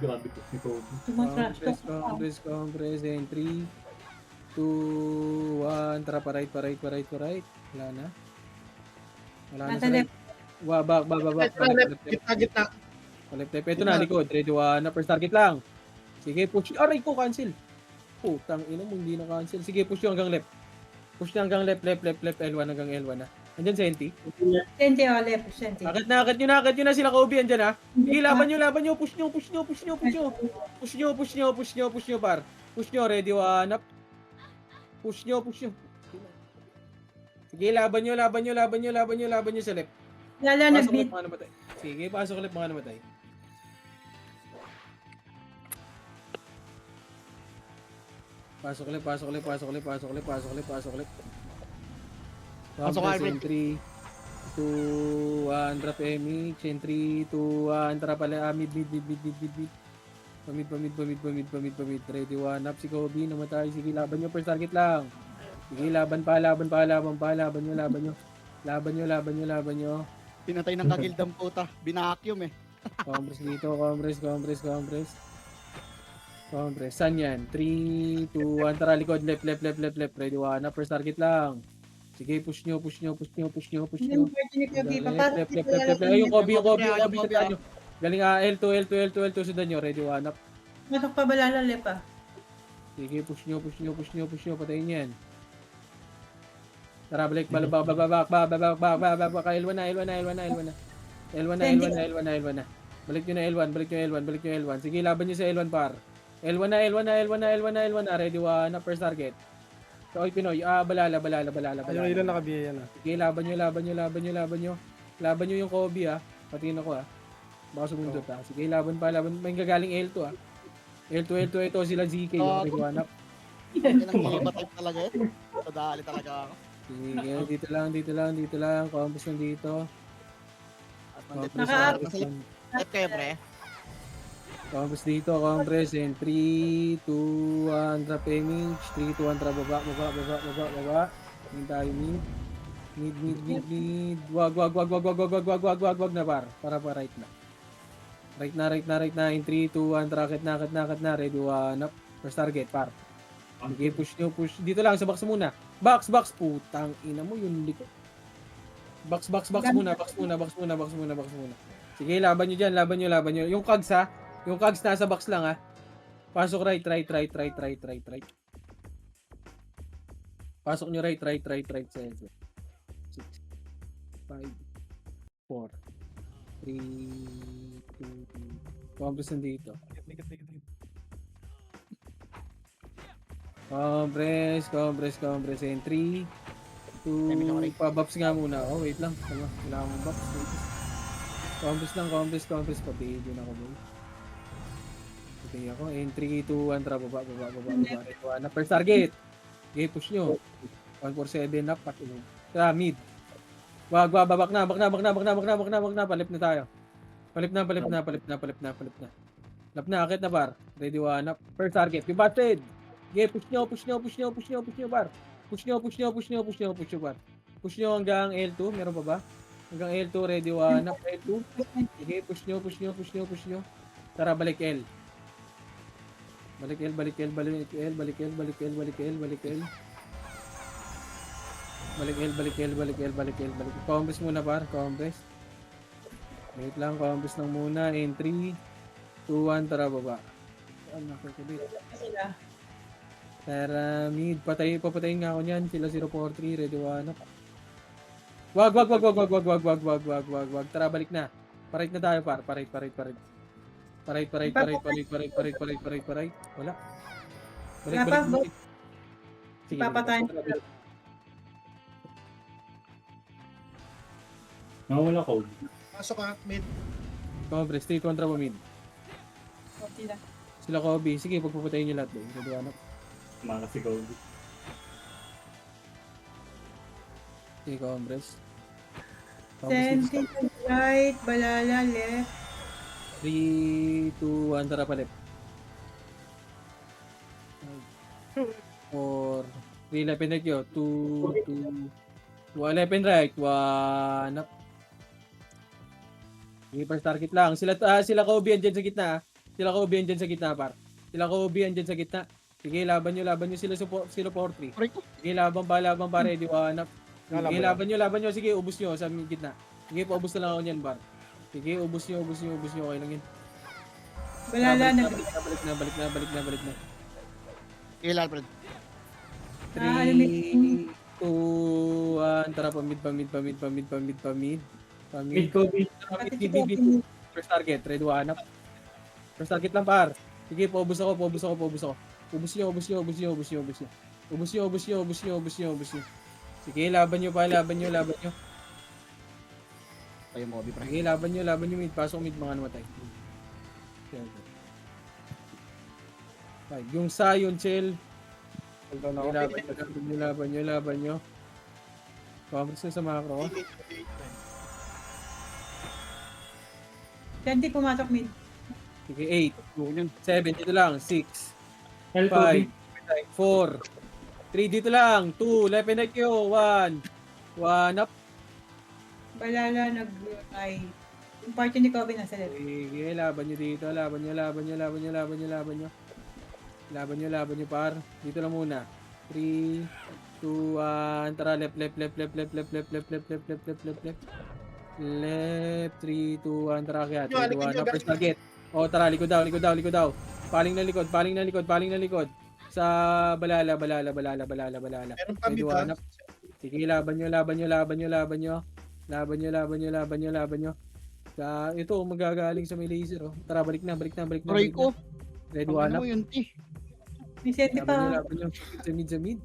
Speaker 8: Grabe ko si Kobe.
Speaker 2: Compress. And 3, 2, 1. Tara, pa right. Wala na.
Speaker 6: Nasa left.
Speaker 2: Back.
Speaker 4: Gitna.
Speaker 2: Left. Ito na, likod. Ready, 1 na. First target lang. Sige, push. Aray ko, cancel. Putang ina mo, hindi na cancel. Sige, push nyo hanggang left. Left. L1 hanggang L1 na. Andyan, Senti.
Speaker 6: Senti left. Senti.
Speaker 2: Akit nyo na sila Kobe. Andyan ha. Sige, laban nyo. Push nyo, par. Push nyo, ready, 1 up. Push nyo. Sige, laban nyo sa left.
Speaker 6: Lala
Speaker 2: Pasok
Speaker 6: nag-beat.
Speaker 2: ulit mga namatay. Sige, pasok ulit mga namatay. Pasok ulit.
Speaker 1: Pasok, Alfred.
Speaker 2: Entry. 2, 1, drop MX. Entry, 2, 1, tara pala. Mid. Pamid. Ready, 1 up si Kobe. Namatay. Sige, laban nyo. First target lang. Sige, laban pa. Laban nyo.
Speaker 1: Pinatay ng kagildang puta. Binakyum eh.
Speaker 2: Compress dito. Compress. Saan yan? 3, 2, 1. Tara, likod. Left. Ready, 1 up. First target lang. Sige, push nyo.
Speaker 6: Yung party ni Kobe. Papasok
Speaker 2: Left.
Speaker 6: si Lala.
Speaker 2: Ay, yung Kobe.
Speaker 1: Kobe,
Speaker 2: Sundan nyo. Galing L2. Sundan nyo. Ready, 1 up.
Speaker 6: Pasok pa ba Lala left ah?
Speaker 2: Sige, push nyo. Patayin yan. Tara, balik. Babak. L1 na. Balik nyo na L1. Sige, laban nyo sa L1 par. L1 na. Ready, 1 up. First target. So, oy, Pinoy. Balala.
Speaker 5: Ayun, ilan nakabiyaya na.
Speaker 2: Sige, laban nyo yung Kobe Patingin ako Baka sumundot Sige, laban. May gagaling L2 L2 ito sila ZK yung Reguanap.
Speaker 1: Yan ang iba type talaga eh. Sadali talaga ako.
Speaker 2: Sige, dito lang. Compass lang dito.
Speaker 1: At nandito
Speaker 6: Naka-
Speaker 1: nasa left kayo pre.
Speaker 2: Compass dito, compress. And 3, 2, 1, drop image. 3, 2, 1, tara, baba. Hindi tayo mid. Mid. Wag na par. Para right na. Right na. In 3, 2, 1, tara, akit na. Ready, 1 up. First target, par. Sige, push. Dito lang, sa box muna. Box. Putang ina mo, yung likod. Box muna. Sige, laban nyo dyan. Yung cogs nasa box lang Pasok right. Pasok nyo right. 6, 5, 4, 3, 2, Compress nandito. Compress. And 3, 2, pabaps nga muna. Wait lang. Wala akong box. Compress. Papigil ako boy. Okay ako. And 3, 2, 1, tara, baba. Na first target. Okay, push nyo. 147 up. Mid. Wag, babak na. Palip na tayo. Palip na. Lap na, akit na par. Ready, 1 up. First target. Yung batted. Okay, push nyo par. Push nyo par. Push nyo hanggang L2. Meron pa ba? Hanggang L2. Ready, 1 up. L2. Okay, push nyo. Tara, balik L. Balik L. Compress muna par. Compress. Wait lang. Compress lang muna. In 3, 2, 1. Tara, baba.
Speaker 6: Sila.
Speaker 2: Tara, mid. Papatayin nga ako niyan. Sila 043. Ready, 1 up. Wag. Tara, balik na. Parait na tayo par. Parait. Wala. Balik. Sige.
Speaker 6: Papatayin.
Speaker 8: Nawala ko.
Speaker 4: Pasok mid.
Speaker 2: Compress. Stay kontra mo mid.
Speaker 6: Sila.
Speaker 2: Sila Kobe. Sige, pagpapatayin nyo lahat. Ready, 1 up.
Speaker 8: Mana si Goldie.
Speaker 2: Sige, compress.
Speaker 6: Sensei right, Balala left.
Speaker 2: 3, 2, 1, tara palit. 4, 3, left and right yun. 2, 1, left and right. 1 up. Sige, first target lang. Sila Kobe andyan sa gitna. Par. Sila Kobe andyan sa gitna. Sige, laban nyo sila 4-3. Sige, laban pa, ready, 1 up. Sige, laban nyo. Sige, ubus nyo sa gitna. Sige, paubos na lang ako niyan, bar. Sige, ubus nyo. Okay lang yun.
Speaker 6: Balala
Speaker 2: Balik na.
Speaker 1: Ilan Alfred?
Speaker 2: 3, 2, 1. Tara, pamid.
Speaker 8: Mid Kobe.
Speaker 2: Mid. First target, ready, 1 up. First target lang, par. Sige, paubos ako. Ubus nyo. Sige, laban nyo pa, laban nyo.
Speaker 1: Kayo mo, pre.
Speaker 2: Sige, laban nyo mid. Pasok mid mga namatay. Five. Yung Sion, chill.
Speaker 5: Hold on ako.
Speaker 2: Sige, laban nyo. Pampas na sa macro.
Speaker 6: Senti pumasok mid.
Speaker 2: Sige, 8. 7, dito lang. 6.
Speaker 8: L2,
Speaker 2: 5. 4. 3, dito lang. 2. Left and right kayo. 1. 1 up.
Speaker 6: Balala ay yung party ni Kobe nasa left.
Speaker 2: Sige, laban nyo dito. Laban nyo, par. Dito lang muna. 3, 2, 1. Tara, left. Left, 3, 2, 1. Tara, kaya. 3, 2, 1. First target. O, tara, likod daw. Paling na likod. Sa balala.
Speaker 4: Meron pa
Speaker 2: Ready,
Speaker 4: mid
Speaker 2: one up. Sige, laban nyo. Sa ito magagaling sa may laser, oh. Tara, balik na.
Speaker 1: Troy ko.
Speaker 2: Ready,
Speaker 1: Ano
Speaker 2: one up.
Speaker 1: mo yun, ti?
Speaker 6: May senti pa.
Speaker 2: Laban nyo. Sa mid.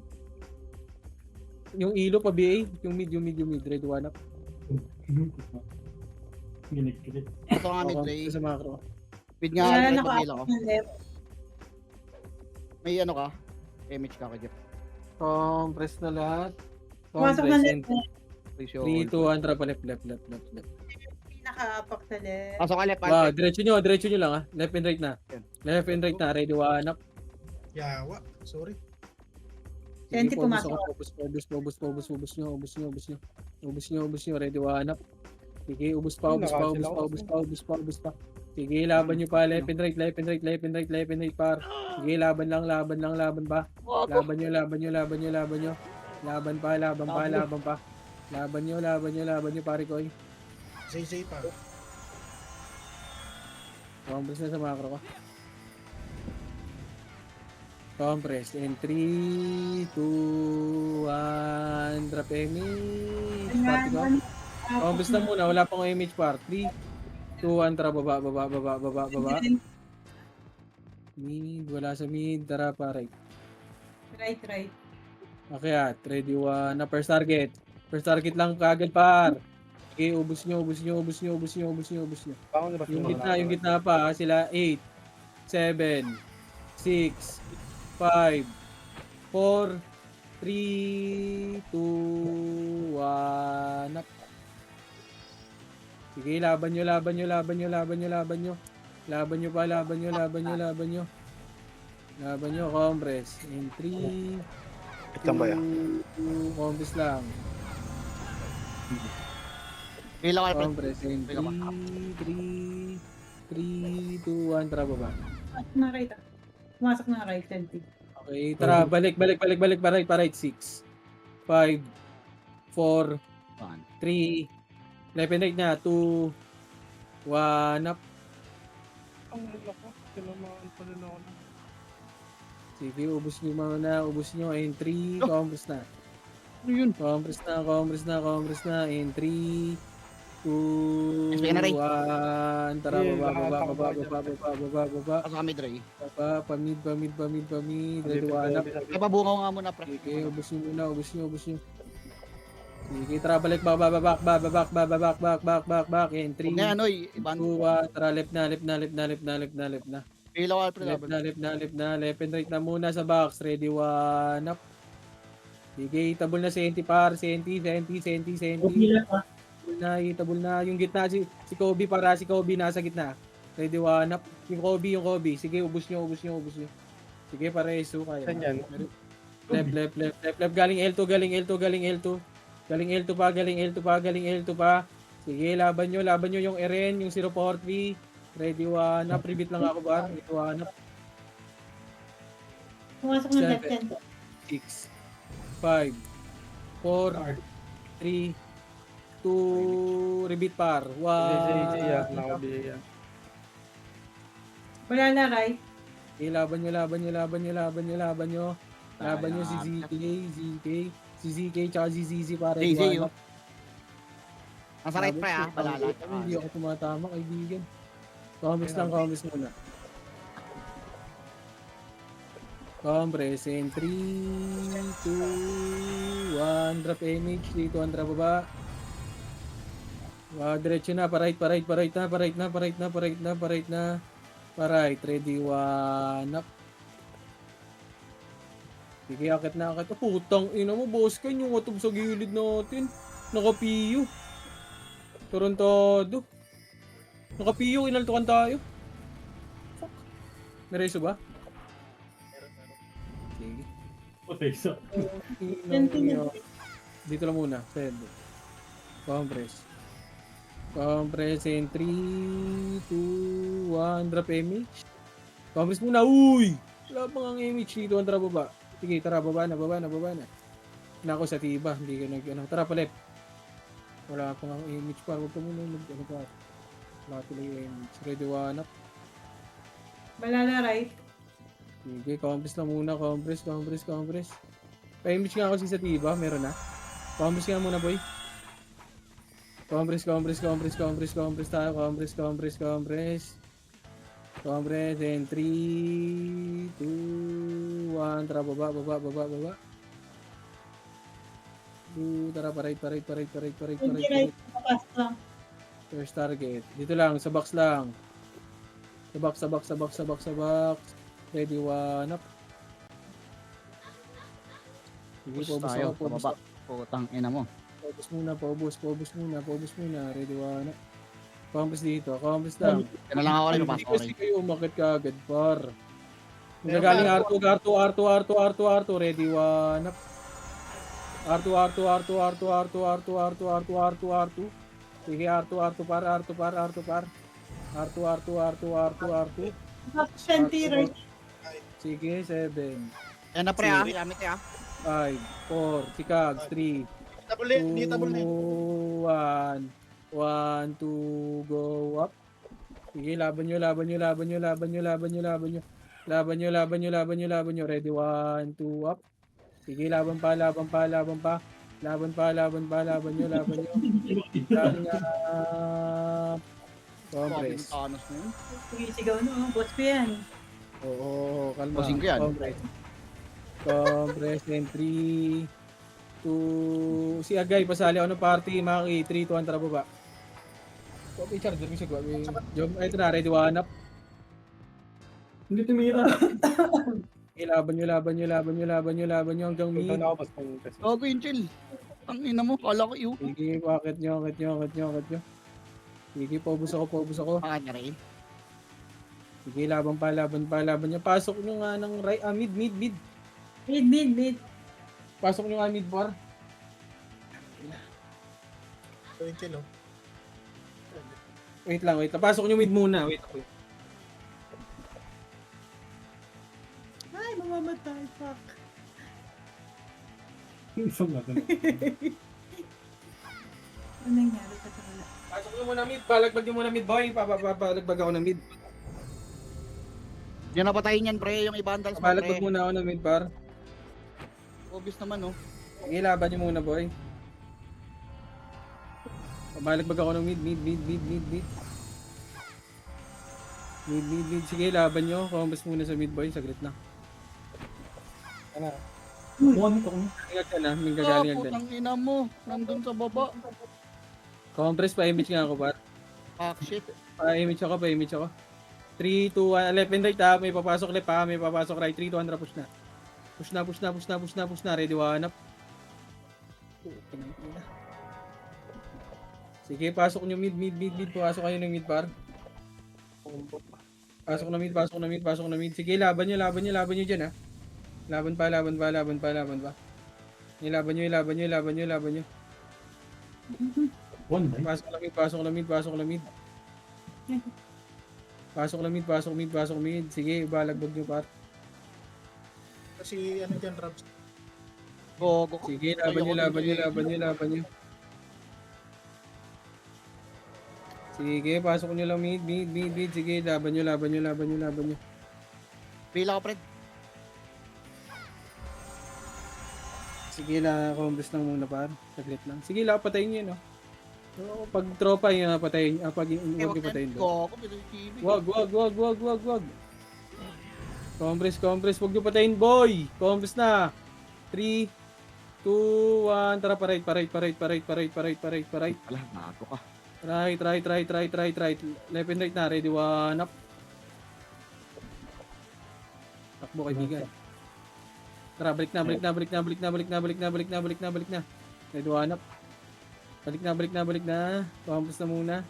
Speaker 2: Yung ilo pa BA, yung mid. Ready, one up.
Speaker 8: Ginig-ginig.
Speaker 1: Ito nga mid,
Speaker 2: Okay,
Speaker 1: Ray.
Speaker 2: sa macro.
Speaker 1: Mid nga,
Speaker 6: Balala
Speaker 1: right
Speaker 6: naka
Speaker 1: pamila ko.
Speaker 6: ng left.
Speaker 1: May ano ka? MH ka ka, Jeff.
Speaker 2: Compress na lahat.
Speaker 6: Pumasok ng left.
Speaker 1: Ratio.
Speaker 2: 3, 2, 1, tara pa left.
Speaker 6: Pinaka-apak sa left.
Speaker 1: Pasok ka left,
Speaker 2: Wow,
Speaker 1: Alfred.
Speaker 2: diretso nyo lang, ah. Left and right na. Ready, one up.
Speaker 4: Yawa. Sorry.
Speaker 6: Senti
Speaker 2: Sige,
Speaker 6: pumasok.
Speaker 2: Ubus nyo. Ready, one up. Sige, ubus pa. Sige, laban nyo pa. Left and right, par. Sige, laban pa. Laban nyo. Laban pa. Laban nyo, pare ko.
Speaker 4: Say pa.
Speaker 2: Compress na sa macro ko. Compress. In 3, 2, 1. Drop image. Party ko. Compress na muna. Wala pang image par. 3, 2, 1. Tara, baba. Mid. Wala sa mid. Tara, pare.
Speaker 6: Right.
Speaker 2: Okay, ready, one. Na first target. First target lang kagad, par. Okay, ubus nyo.
Speaker 5: Bangon na ba
Speaker 2: Yung gitna pa, sila 8, 7, 6, 5, 4, 3, 2, 1, up. Sige, laban nyo. Laban nyo, compress. In 3,
Speaker 7: Wait lang ba yan?
Speaker 2: 2, compress lang.
Speaker 1: Pila ka, Alfred.
Speaker 2: Compress. In 3, 2, 1, tara baba.
Speaker 6: Pumasok na right. Senti.
Speaker 2: Okay, tara, balik pa right, 6, 5, 4, 3, left and right na, 2, 1, up.
Speaker 5: Ang lako. Tinamaan pa rin ako.
Speaker 2: Sige, ubus nyo, in 3, compress na.
Speaker 1: Ano yun?
Speaker 2: Compress na, in 3, 2,
Speaker 1: Sige na, Ray.
Speaker 2: 1, tara,
Speaker 5: Yeah,
Speaker 2: baba.
Speaker 1: Pasok ka mid, Ray.
Speaker 2: Baba, pamid, ready, one up.
Speaker 1: Kaya pabungaw nga muna, pre.
Speaker 2: Sige, ubus nyo. Sige, tara, balik, back, in 3,
Speaker 1: Huwag na yan, oy. Iban.
Speaker 2: 2, 1, tara, left na.
Speaker 1: Pila ka, Alfred.
Speaker 2: Left
Speaker 1: laban.
Speaker 2: na, left and right na muna sa box. Ready, one up. Sige, itabol na Senti par, Senti. Itabol na. Yung gitna, si Kobe para, si Kobe nasa gitna. Ready, one up. Yung Kobe. Sige, ubus nyo. Sige, pareso kayo.
Speaker 5: Saan yan?
Speaker 2: Left. Galing L2 pa. Sige, laban nyo yung Eren, yung 043. Ready, one up. Repeat lang ako, bar. Ready, one up.
Speaker 6: Pumasok ng left. Senti.
Speaker 2: 6, 5, 4, 3, 2, repeat par. 1.
Speaker 5: Nakabiya.
Speaker 6: Balala right.
Speaker 2: Okay, laban nyo si ZK, tsaka si ZZ para
Speaker 1: ZZ,
Speaker 2: iwan.
Speaker 1: oh. Nasa right, pre, ah. Balala.
Speaker 2: Hindi ako tumatama, kaibigan. Comments muna. Compress in 3, 2, 1. Drop image. Dito ang drop baba. Diretso na. Pa-right na. Pa-right. Ready, 1 up. Sige, akit na. Oh, putang ina mo, boss ka. Yung atog sa gilid natin. Nakapiyo. Torontado. Nakapiyo, inaltukan tayo. Fuck. Nareso ba? Sige.
Speaker 8: Okay, so.
Speaker 2: Dito lang muna. Send. Compress. Compress in 3, 2, 1. Drop image. Compress muna. Uy! Wala pang ang image dito. Ang tara baba. Sige, tara. Baba na. Nako sa tiba. Hindi ka tara pa left. Wala pang ang image pa. Huwag ka muna. Wala tuloy yung image. Ready, 1 up.
Speaker 6: Balala right.
Speaker 2: Sige, compress lang muna. Compress. Pa-image nga ako sa tiba. Meron na. Compress nga muna, boy. Compress tayo. Compress. And 3, 2, 1. Tara, baba. Tara, pa-right.
Speaker 6: Hindi right. Papas lang.
Speaker 2: First target. Dito lang, sa box lang. Sa box. Ready, 1 up. Sige, paubos
Speaker 1: tayo,
Speaker 2: ako.
Speaker 1: pababa. Putang ina mo.
Speaker 2: Paubos muna. Ready, 1 up. Compress dito. Compress lang.
Speaker 1: Yan na lang ako rin.
Speaker 2: Hindi
Speaker 1: Papasok
Speaker 2: kasi
Speaker 1: rin.
Speaker 2: kayo umakit ka agad, par. Nagagaling R2. Ready, 1 up. R2. Sige, R2 par. R2.
Speaker 6: Papas 20 right.
Speaker 2: Sige, 7,
Speaker 1: Yan na pre ah. Gamit eh ah.
Speaker 2: 5, 4, sikag, 3,
Speaker 4: Hindi table na
Speaker 2: 2,
Speaker 4: yun.
Speaker 2: 1, 2, go up. Sige, laban nyo. Ready, 1, 2, up. Sige, laban pa. Laban nyo. Laban up. Compress.
Speaker 1: Thanos na yun.
Speaker 6: Sigaw no. Boss ko yan.
Speaker 2: Oo, kalma.
Speaker 1: Bossing ko yan.
Speaker 2: Compress and 3, 2, si Agay, pasali ako ng party, Maki, 3, 2, 1, tara baba. Okay, charger ko siya. Job, ito na, ready, 1 up.
Speaker 8: Hindi tumira.
Speaker 2: Laban nyo hanggang mid.
Speaker 1: Gago yung chill. Ang ina mo. Kala ko iyo.
Speaker 2: Sige, bakit nyo. Sige, paubos ako.
Speaker 1: Bakit nga rin?
Speaker 2: Sige, laban pa nyo. Pasok nyo nga ng right, mid.
Speaker 6: Mid.
Speaker 2: Pasok nyo nga mid bar.
Speaker 4: Yung chill, oh.
Speaker 2: Wait lang. Pasok nyo mid muna. Wait.
Speaker 6: Ay, mamamatay. Fuck.
Speaker 8: Isang natin.
Speaker 6: Ano nangyari sa kanila?
Speaker 2: Pasok nyo muna mid. Balagbag nyo muna mid, boy. Balagbag ako ng mid.
Speaker 1: Diyan na patayin yan pre. Yung i-bundles mo
Speaker 2: Balagbag
Speaker 1: pre.
Speaker 2: muna ako ng mid, par.
Speaker 1: Obvious naman oh.
Speaker 2: Sige, laban nyo muna, boy. Balagbag ako ng mid. Mid. Sige, laban nyo. Combos muna sa mid, boy. Saglit na.
Speaker 8: Buwan ito kung
Speaker 2: Ingat ka na. May gagaling agad.
Speaker 1: Putang ina mo. Nandun sa baba.
Speaker 2: Compress, pa-image nga ako, par.
Speaker 1: Fuck shit.
Speaker 2: Pa-image ako. 3, 2, 1. Left and right, ha. May papasok left, ha. May papasok right. 3, 2, 1, push na. Push na. Ready, 1 up. Sige, pasok nyo mid. Pasok kayo ng mid, par. Pasok na mid. Sige, laban nyo dyan, ha. Laban pa. Ilaban nyo.
Speaker 8: buwan ba?
Speaker 2: Pasok na mid. Sige, balagbag nyo, par.
Speaker 4: Kasi ano dyan, Rabs.
Speaker 1: Gogo.
Speaker 2: Sige, laban nyo. Sige, pasok nyo lang mid. Sige, laban nyo.
Speaker 1: Pila ko pre.
Speaker 2: Sige, na-combos lang muna, par. Saglit lang. Sige, patayin nyo, no? So, pag tropa yun, patayin. Pag huwag nyo patayin doon.
Speaker 1: Gogo. Pinag-TV.
Speaker 2: Wag. Compress, huwag niyo patayin, boy. Compress na. 3, 2, 1, tara, pa right.
Speaker 1: Ala, nato ka.
Speaker 2: Right. Left and right na, ready, 1 up. Takbo, kaibigan. Tara, balik na. Ready, 1 up. Balik na. Compress na muna.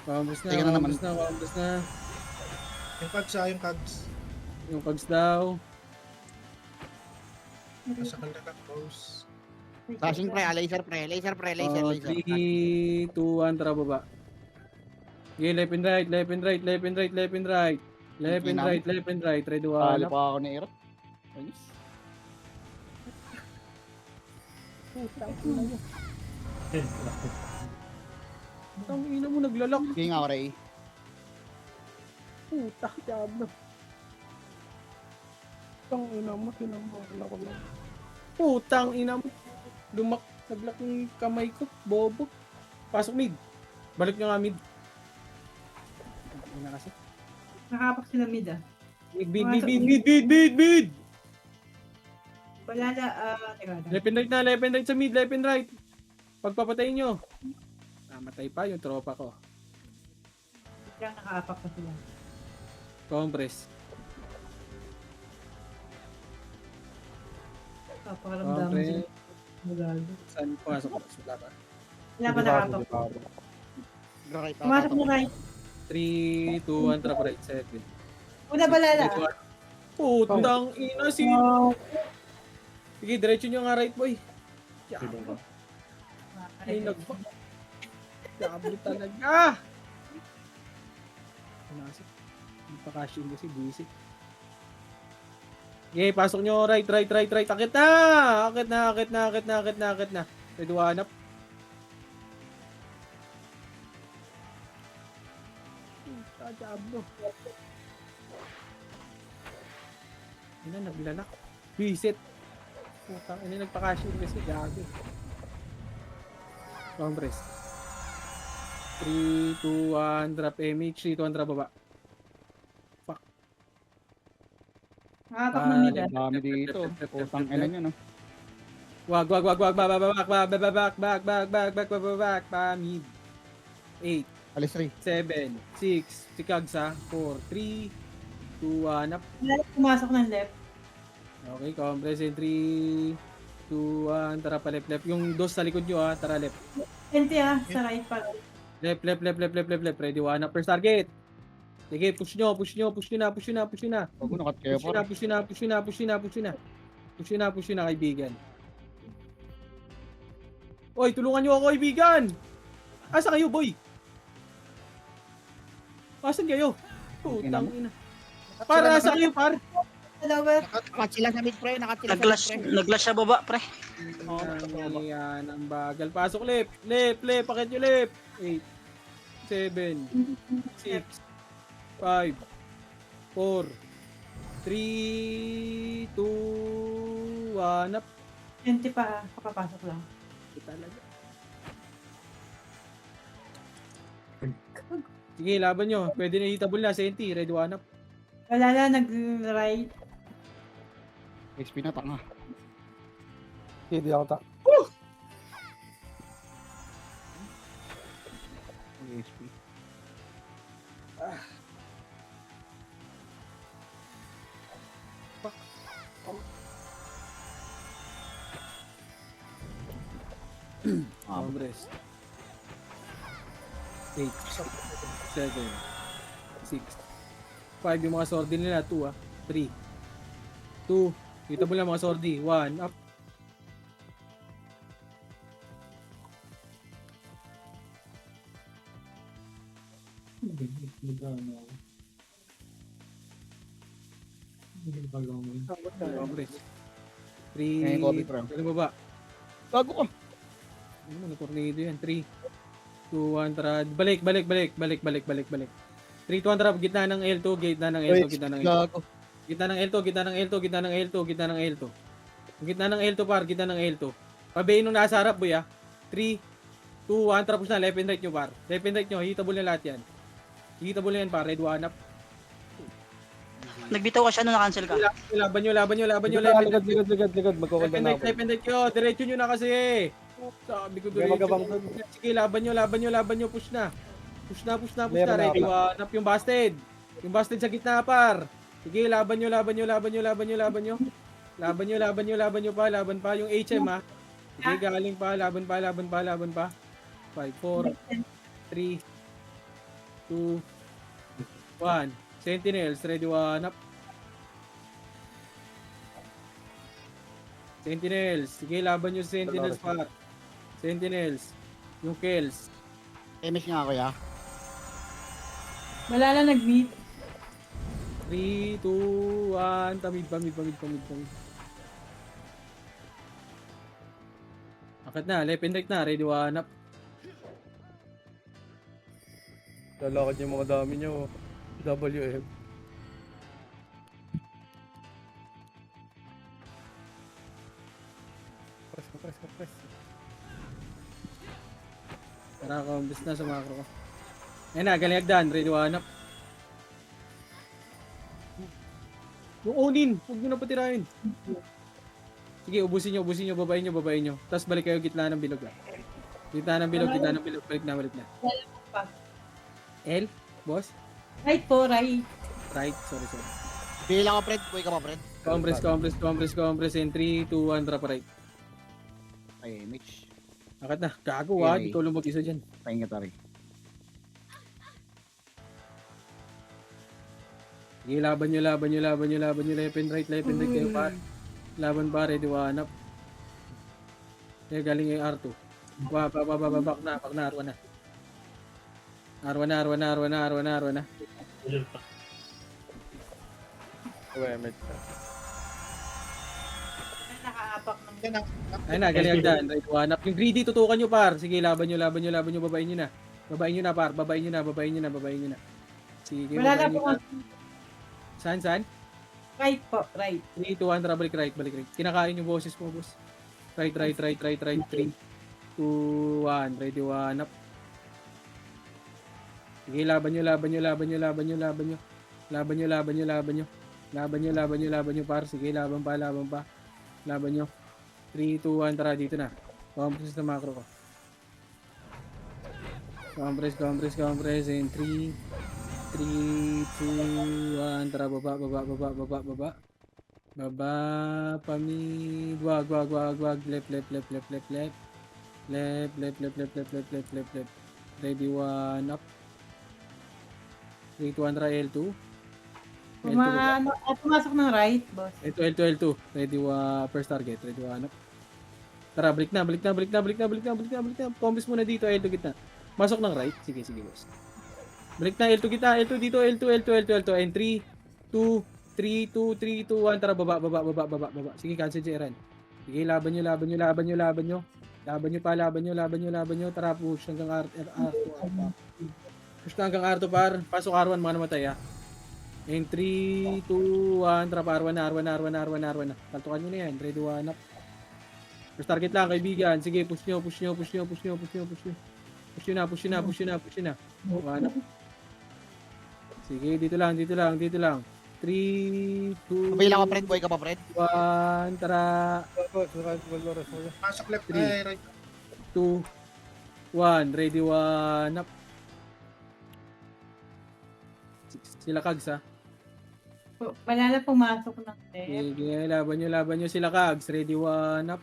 Speaker 2: Compress
Speaker 1: Teka na naman.
Speaker 2: na.
Speaker 4: Yung Kags.
Speaker 2: Yung Kags daw.
Speaker 4: Nasa kanila boss.
Speaker 1: Flashing pre, laser pre.
Speaker 2: 3, 2, 1, tara baba. Okay, left and right. Left and right. Ready, 1
Speaker 1: Palo
Speaker 2: up.
Speaker 1: pa ako ni Ero. Ayos.
Speaker 2: Ang ina mo naglalak.
Speaker 1: Sige nga, Ray.
Speaker 2: Puta, diablo. Putang ina mo, sinamala ko lang. Putang ina mo. Naglak yung kamay ko, bobo. Pasok mid. Balik nyo nga mid. Ina kasi.
Speaker 6: Nakapak sila mid ah.
Speaker 2: Mid.
Speaker 6: Wala na, teka lang.
Speaker 2: Left and right sa mid, left and right. Pagpapatayin nyo. Namatay pa yung tropa ko.
Speaker 6: Biglang nakaapak pa sila.
Speaker 2: Compress.
Speaker 6: Kapakaramdaman
Speaker 2: Compress.
Speaker 6: sila. Magago.
Speaker 2: Saan pumasok ko? Wala pa.
Speaker 6: Wala pa nakaapak.
Speaker 1: Right,
Speaker 6: Pumasok mo right.
Speaker 2: 3, 2, 1, trap right. 7.
Speaker 6: Una balala.
Speaker 2: Putang ina si... Sige, diretso nyo nga right, boy. Diablo. Ay, nagpa... Diablo talaga. Pinasok. Nagpa-cash in kasi, busy. Okay, pasok nyo right. Akit na. Ready, 1 up. Diablo. Ina, naglalak. Visit. Putang ina, nagpa-cash in kasi, gabi. Compress. 3, 2, 1, drop MH. 3, 2, 1, drop baba.
Speaker 6: Nakaapak na mid ah.
Speaker 1: Dami dito. Utang ina nyo, no?
Speaker 2: Wag. Back. Mid. 8,
Speaker 1: Alis 3.
Speaker 2: 7, 6, si Kagsa. 4, 3, 2, 1, up.
Speaker 6: Wala na pumasok ng left.
Speaker 2: Okay, compress in 3, 2, 1, tara pa left. Yung dos sa likod nyo tara left.
Speaker 6: 20 ah, sa right pa.
Speaker 2: Left. Ready, 1 up. First target. Sige, push nyo na.
Speaker 1: Huwag mo nakat kayo po.
Speaker 2: Push na, kaibigan. Oy, tulungan nyo ako, kaibigan! Asa kayo, boy? Asan kayo? Putang ina. Para sa kayo, par?
Speaker 6: Lower.
Speaker 1: Nakat sila sa mid pre.
Speaker 3: Naglash siya baba, pre.
Speaker 2: Yan, ang bagal. Pasok left. Pakit nyo left. 8, 7, 6, 5, 4, 3, 2, 1, up.
Speaker 6: 20 pa ah, kapapasok lang.
Speaker 2: Talaga. Sige, laban nyo. Pwede na hitable na. Senti, ready, 1 up.
Speaker 6: Wala na, nag-right.
Speaker 1: XP na, tanga.
Speaker 5: Hindi ako ta.
Speaker 1: XP.
Speaker 2: Compress. 8, 7, 6, 5 yung mga sordi nila. 2 3, 2. Kita mo lang mga sordi. 1 up. Compress. 3.
Speaker 1: Ngayon, copy, bro.
Speaker 2: Ano ba ba?
Speaker 1: Bago ko.
Speaker 2: Ano mo, tornado yan. 3, 2, 1, tara. Balik. 3, 2, 1, tara. Gitna ng L2. Gitna ng L2.
Speaker 1: Gago.
Speaker 2: Gitna ng L2. Par. Gitna ng L2. Pabayin nung nasa harap, boy 3, 2, 1, tara. Push na. Left and right nyo, par. Left and right nyo. Hitable na lahat yan. Hitable na yan, par. Red 1 up.
Speaker 3: Nagbitaw ka siya nung na-cancel ka.
Speaker 2: Laban nyo.
Speaker 5: Ligad. Magkukulda na ako.
Speaker 2: Lependek nyo. Diretso nyo na kasi. Sabi ko
Speaker 5: May
Speaker 2: diretso.
Speaker 5: magabang doon.
Speaker 2: Sige, laban nyo. Push na.
Speaker 5: Meron na
Speaker 2: Ready,
Speaker 5: ako.
Speaker 2: hanap yung busted. Yung busted sa gitna, par. Sige, laban nyo. Laban pa. Yung HM, ha. Sige, galing pa. Laban pa. 5, 4, 3, 2, 1. Sentinels, ready, one up. Sentinels, sige, laban yung Sentinels, par. Sentinels, yung kills.
Speaker 1: MS nga kuya.
Speaker 6: Wala na nag-meet.
Speaker 2: 3, 2, 1. Tamid. Akit na, left and right na. Ready, one up.
Speaker 5: Lalakad yung mga dami nyo. WM. Press.
Speaker 2: Tara, kumbis na sa macro ko. Ayun na, galing agdan. Ready, one up. Yung onin, huwag nyo na patirahin. Sige, ubusin nyo, babayin nyo. Tapos balik kayo gitna ng bilog. Gitna ng bilog. Balik na. L, boss?
Speaker 6: Right po, right.
Speaker 2: Right, sorry.
Speaker 1: Bilang ka, Fred. Buhay ka pa, Fred.
Speaker 2: Compress, and 3, 2, 1, drop right.
Speaker 1: Ay, Mitch.
Speaker 2: Akit na, gago
Speaker 1: Okay.
Speaker 2: di ko lumot isa dyan.
Speaker 1: Pahinga tayo.
Speaker 2: Sige, laban nyo, left and right kayo pa. Laban pa, ready, one up. Kaya galing yung R2. Back na, R1 na.
Speaker 5: WM.
Speaker 6: Nakaapak ng
Speaker 4: Yan ang
Speaker 2: Ayun na, galing agdan. Ready, one up. Yung greedy, tutukan nyo, par. Sige, laban nyo, babayin nyo na. Babayin nyo na, par. Babayin nyo na. Sige,
Speaker 6: Wala na
Speaker 2: babayin
Speaker 6: po.
Speaker 2: nyo na. Saan?
Speaker 6: Right po, right.
Speaker 2: 3, 2, 1, balik right. Kinakain yung boses mo, boss. Right. 3, 2, 1. Ready, one up. Sige, laban nyo, par. Sige, laban pa. Laban nyo. 3, 2, 1, tara, dito na. Compress na macro ko. Compress, and 3, 2, 1, tara, baba. Baba, pamid, wag, left. Ready, one up. 3, 2, 1, tara, L2.
Speaker 6: Pumasok ng right, boss.
Speaker 2: L2. Ready, first target. Ready, one up. Tara, balik na. Pombis muna dito, L2 gitna. Masok ng right. Sige, boss. Balik na, L2 gitna. L2 dito, L2. And 3, 2, 1. Tara, baba. Sige, cancel si Eran. Sige, laban nyo. Laban nyo. Tara, push hanggang R2. Push na hanggang R2, par. Pasok R1, mga namatay, ha. And 3, 2, 1. Tara, R1 na. Taltukan nyo na yan. Ready, one up. First target lang, kaibigan. Sige, push nyo. Push nyo na. One up. Sige, dito lang. 3, 2,
Speaker 1: Bilang ka, Fred. Buhay ka pa, Fred.
Speaker 2: 1. Tara.
Speaker 4: pasok left.
Speaker 2: Three.
Speaker 4: Ay, right.
Speaker 2: 2, 1. Ready, one up. Sila Kags, ha.
Speaker 6: Wala na pumasok ng left.
Speaker 2: Sige, laban nyo sila Kags. Ready, one up.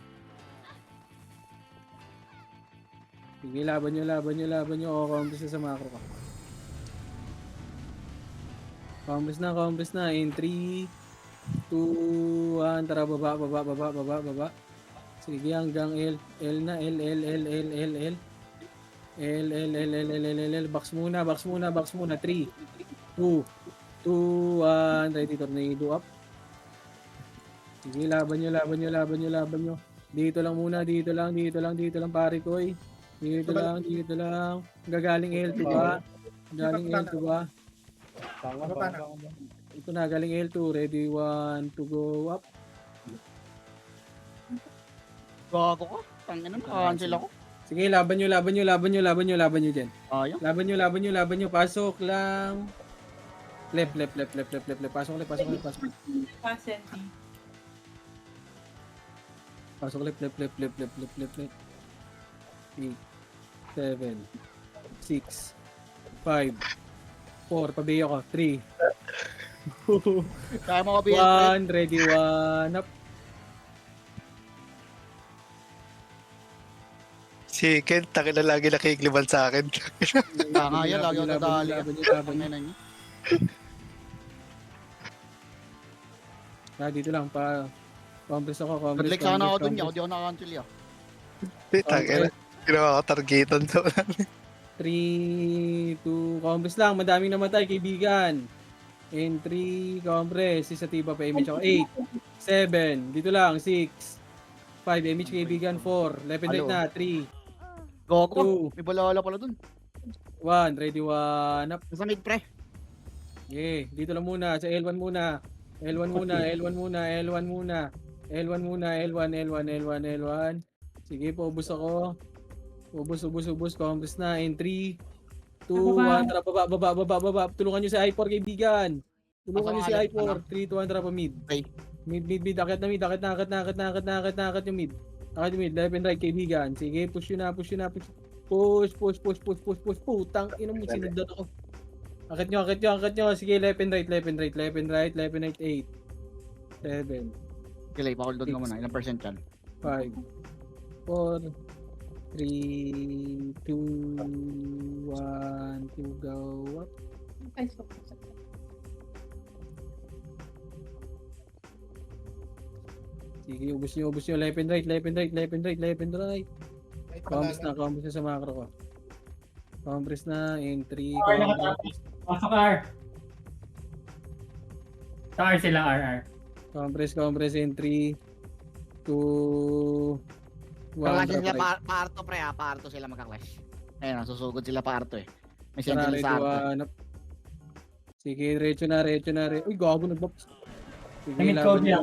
Speaker 2: Sige, laban nyo. O, compress na sa macro ka. Compress na. In 3, 2, 1. Tara, baba. Sige, hanggang L na. L. Box muna. 3, 2, 1. Ready, tornado up. Sige, laban nyo. Dito lang muna. Dito lang, pare ko, eh. Dito lang. Gagaling L2 ba? Ito na, galing L2. Ready, 1 to go up.
Speaker 1: Gago ka. Tangin na, cancel ako.
Speaker 2: Sige, laban nyo dyan.
Speaker 1: Ayaw.
Speaker 2: Laban nyo. Pasok lang. Left. Pasok left.
Speaker 6: Pass NT.
Speaker 2: Pasok left. 8, 7, 6, 5, 4, pabiyo ko, 3,
Speaker 1: Kaya mo ka, BL,
Speaker 2: 1, ready, 1, up.
Speaker 7: Si Ken, takin na lagi nakikigliban sa akin.
Speaker 1: Kaya nga yan, lagi ako nadali.
Speaker 2: Laban nyo. Dito lang, compress ako, compress.
Speaker 1: Nag-like sana ako dun, di ako naka-cancel ya.
Speaker 7: Takin na. Ginawa ko targetan daw.
Speaker 2: 3, 2, compress lang, madaming namatay, kaibigan. And 3, compress, isa tiba pa image ako, 8, 7, dito lang, 6, 5, image kaibigan, 4, left and right na, 3,
Speaker 1: Goku,
Speaker 2: 2,
Speaker 1: may balala pala dun.
Speaker 2: 1, ready, 1, up.
Speaker 1: Nasa mid, pre.
Speaker 2: Okay, dito lang muna, sa L1 muna. L1 muna. Sige po, ubos ako. Ubos, compress na. In 3, 2, 1, tara, baba. Tulungan nyo si I4, kaibigan. Tulungan nyo si I4. 3, 2, 1, tara pa mid.
Speaker 1: Okay.
Speaker 2: Mid, akit na, akit yung mid. Akit yung mid, left and right, kaibigan. Sige, push yun na. Push. Putang, ino mo, sinundan ako. Akit nyo. Sige, left and right, 8, 7,
Speaker 1: Kilay, pa-hold doon ka muna. Ilang percent yan?
Speaker 2: 5, 4, 3, 2, 1, to go up.
Speaker 6: Ay, so.
Speaker 2: Sige, ubos nyo. Left and right.
Speaker 4: Ay,
Speaker 2: Compress na sa macro ko. Compress na in 3,
Speaker 8: R nakatapos. Pasok R. Sa R sila, R.
Speaker 2: compress in 3, 2, 1.
Speaker 1: Kaklasya sila pa-arto, pre, ha? Pa-arto sila magka-clash. Ayun, susugod sila pa-arto, eh. May sentinel sa arto.
Speaker 2: Sige, diretso na. Uy, gago, nag-box. Sige,
Speaker 8: Tingin
Speaker 2: laban
Speaker 8: ko,
Speaker 2: nyo.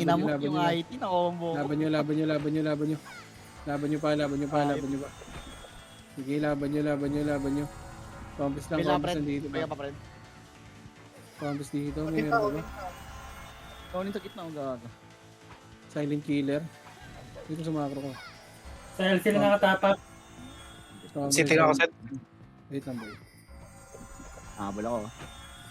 Speaker 1: Ina mo, yung IT na combo.
Speaker 2: Laban nyo pa. Sige, laban nyo. Compress lang,
Speaker 1: Pila,
Speaker 2: compress
Speaker 1: pre.
Speaker 2: nandito
Speaker 1: Pila
Speaker 2: ba?
Speaker 1: pa, pre.
Speaker 2: Compress dito, may
Speaker 4: Ulit
Speaker 2: meron ba?
Speaker 1: Kaunin sa gitna, ang gaga.
Speaker 2: Silent killer. Dito sa macro ko.
Speaker 8: Sa L sila nakatapak.
Speaker 7: City ka ako, Seth.
Speaker 2: Wait lang, boy.
Speaker 1: Habol ako.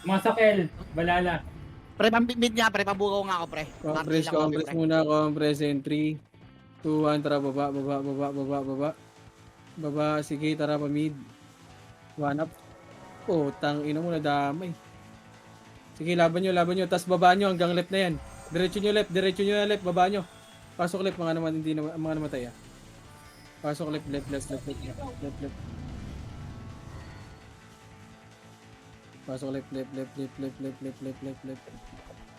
Speaker 8: Masok L. Balala.
Speaker 1: Pre, mid niya, pre. Pabukaw nga ako, pre.
Speaker 2: Compress muna, compress in 3, 2, 1, tara, baba. Baba, sige, tara pa mid. 1 up. Oh, tang ina mo, nadamay. Sige, laban nyo, tas baba nyo hanggang left na yan. Diretso nyo left, baba nyo. Pasok left, mga namatay, ah. Pasok left. Pasok left.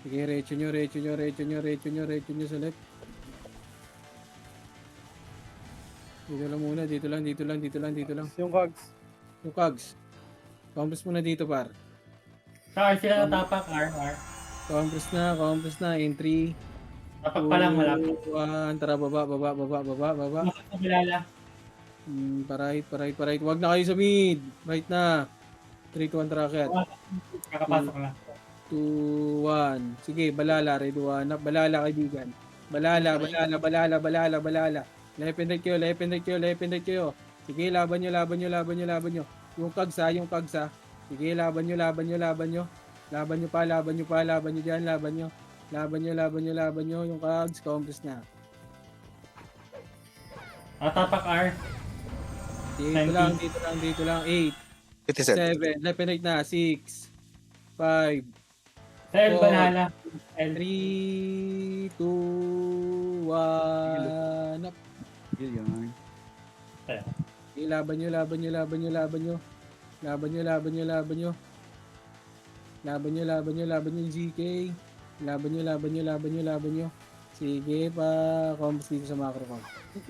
Speaker 2: Sige, retso nyo sa left. Dito lang muna, dito lang.
Speaker 5: Yung cogs.
Speaker 2: Yung cogs. Compress muna dito, par.
Speaker 8: Sa R sila natapak. R.
Speaker 2: Compress na in 3,
Speaker 8: Tapak pa lang, malapit.
Speaker 2: 1, tara, baba.
Speaker 8: Masok na balala.
Speaker 2: Right. Huwag na kayo sa mid. Right na. 3, 2, 1, tara, akyat.
Speaker 8: Kakapasok na.
Speaker 2: 2, 1. Sige, balala, ready, 1 up. Balala, kaibigan. Balala. Left and right kayo. Sige, laban nyo. Yung kags ha. Sige, laban nyo dyan, laban nyo. Yung kags, compress na.
Speaker 8: Tapak R.
Speaker 2: Dito lang. 8, 7,
Speaker 7: 57.
Speaker 2: left and right na. 6, 5,
Speaker 8: Sa L balala. L.
Speaker 2: 3, 2, 1, up.
Speaker 1: Yun.
Speaker 2: Laban nyo. Laban nyo yung ZK. Laban nyo. Sige pa, compress dito sa macro ko.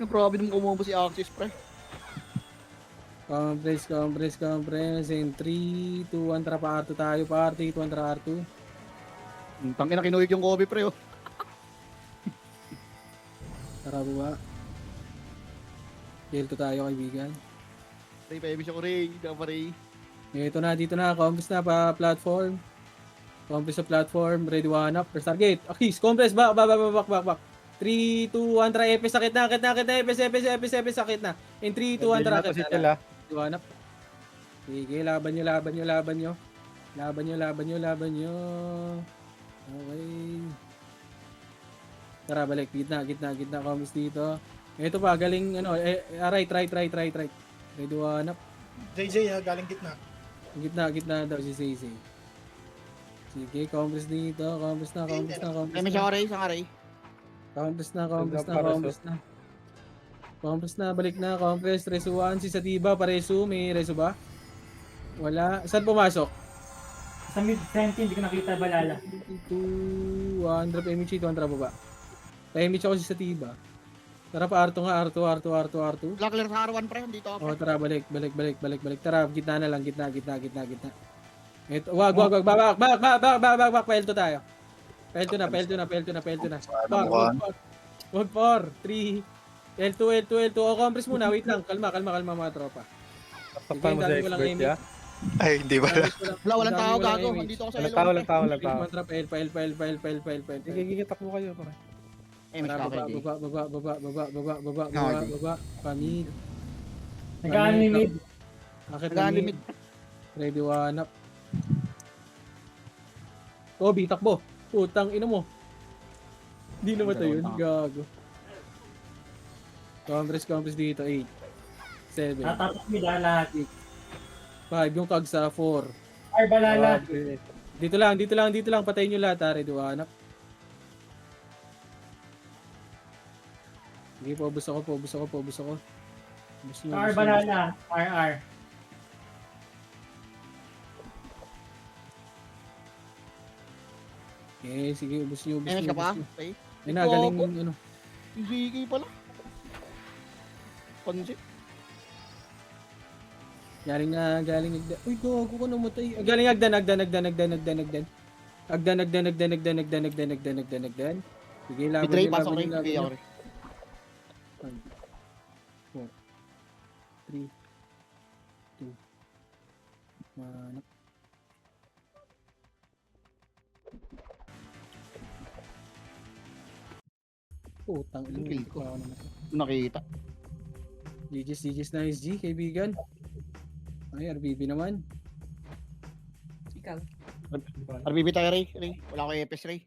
Speaker 1: Grabe nung umubo si Axis, pre.
Speaker 2: Compress. In 3, 2, 1, tara pa R2 tayo. Pa R3, 2, 1, tara R2.
Speaker 1: Tangina kinuhig yung Kobe, pre, oh.
Speaker 2: Tara baba. Kill to tayo, kaibigan.
Speaker 1: Ray, pa-ebi siya ko, Ray. Hindi ka pa, Ray.
Speaker 2: Ito na, dito na. Compress na pa platform. Compress sa platform. Ready, one up. First target. Akis, compress. Back. 3, 2, 1, try. Epes, sakit na. Epes, sakit na. In 3, 2, 1, try.
Speaker 5: Pwede na to si Chela.
Speaker 2: Ready, one up. Sige, laban nyo. Laban nyo. Okay. Tara, balik. Gitna. Compress dito. Ito pa, galing, right. Ready, one up.
Speaker 4: JJ ha, galing gitna.
Speaker 2: Gitna daw si Sisi. Sige, compress dito. Compress na.
Speaker 1: May may siya isang array.
Speaker 2: Compress na, balik na. Compress, resuan. Si Satiba, paresu. May resu ba? Wala. Saan pumasok?
Speaker 8: Sa mid-20, hindi ko nakita balala.
Speaker 2: 2, 100 PMH, 200 baba. PMH ako si Satiba. Tara pa, Arto nga. Arto.
Speaker 1: Black clear sa R1 pre, dito ako.
Speaker 2: Oh, tara, balik. Tara, gitna na lang, gitna. Ito, wag, back, pelto tayo. Pelto na. Wag, 4, 3, L2, o compress muna, wait lang, kalma mga tropa.
Speaker 5: Kapal mo sa
Speaker 2: Sige,
Speaker 5: expert ya.
Speaker 7: Ay, hindi ba?
Speaker 1: Wala, walang tao gago. Dito ako sa
Speaker 5: Walang tao.
Speaker 2: Sige,
Speaker 5: Sige, takbo kayo pare.
Speaker 1: Eh, may
Speaker 2: Tara,
Speaker 1: kakay.
Speaker 2: baba, pamid.
Speaker 8: Nag-unlimit.
Speaker 2: Akit
Speaker 1: Nag-unlimit.
Speaker 2: Ready, one up. Kobe, takbo. Putang ina mo. Hindi naman tayo yun. Gago. Compress dito. 8. 7.
Speaker 8: Tatapos nila lahat.
Speaker 2: 5. Yung kag sa 4.
Speaker 8: Ay, balala.
Speaker 2: Dito lang. Patayin nyo lahat. Ready, one up. Sige, paubos ako. Ubus nyo.
Speaker 8: RR balala. RR.
Speaker 2: Okay, sige, ubus nyo.
Speaker 1: Eh, may ka pa? Okay.
Speaker 2: Ay na, galing ano.
Speaker 1: Yung Ziggy pala. Pansi.
Speaker 2: Galing agdan. Uy, gago ka namatay. Galing agdan. Sige, laban
Speaker 1: Betray,
Speaker 2: nyo,
Speaker 1: pasok
Speaker 2: laban
Speaker 1: rin.
Speaker 2: nyo,
Speaker 1: Betray ako
Speaker 2: laban nyo.
Speaker 1: rin.
Speaker 2: 3, 2, 1. Putang ina,
Speaker 1: Kill
Speaker 2: hindi
Speaker 1: ko.
Speaker 2: ko ako naman.
Speaker 1: Nakita.
Speaker 2: GG's nice G, kaibigan. Ay, RBB naman.
Speaker 1: RBB tayo, Ray. Wala ko EPS, Ray.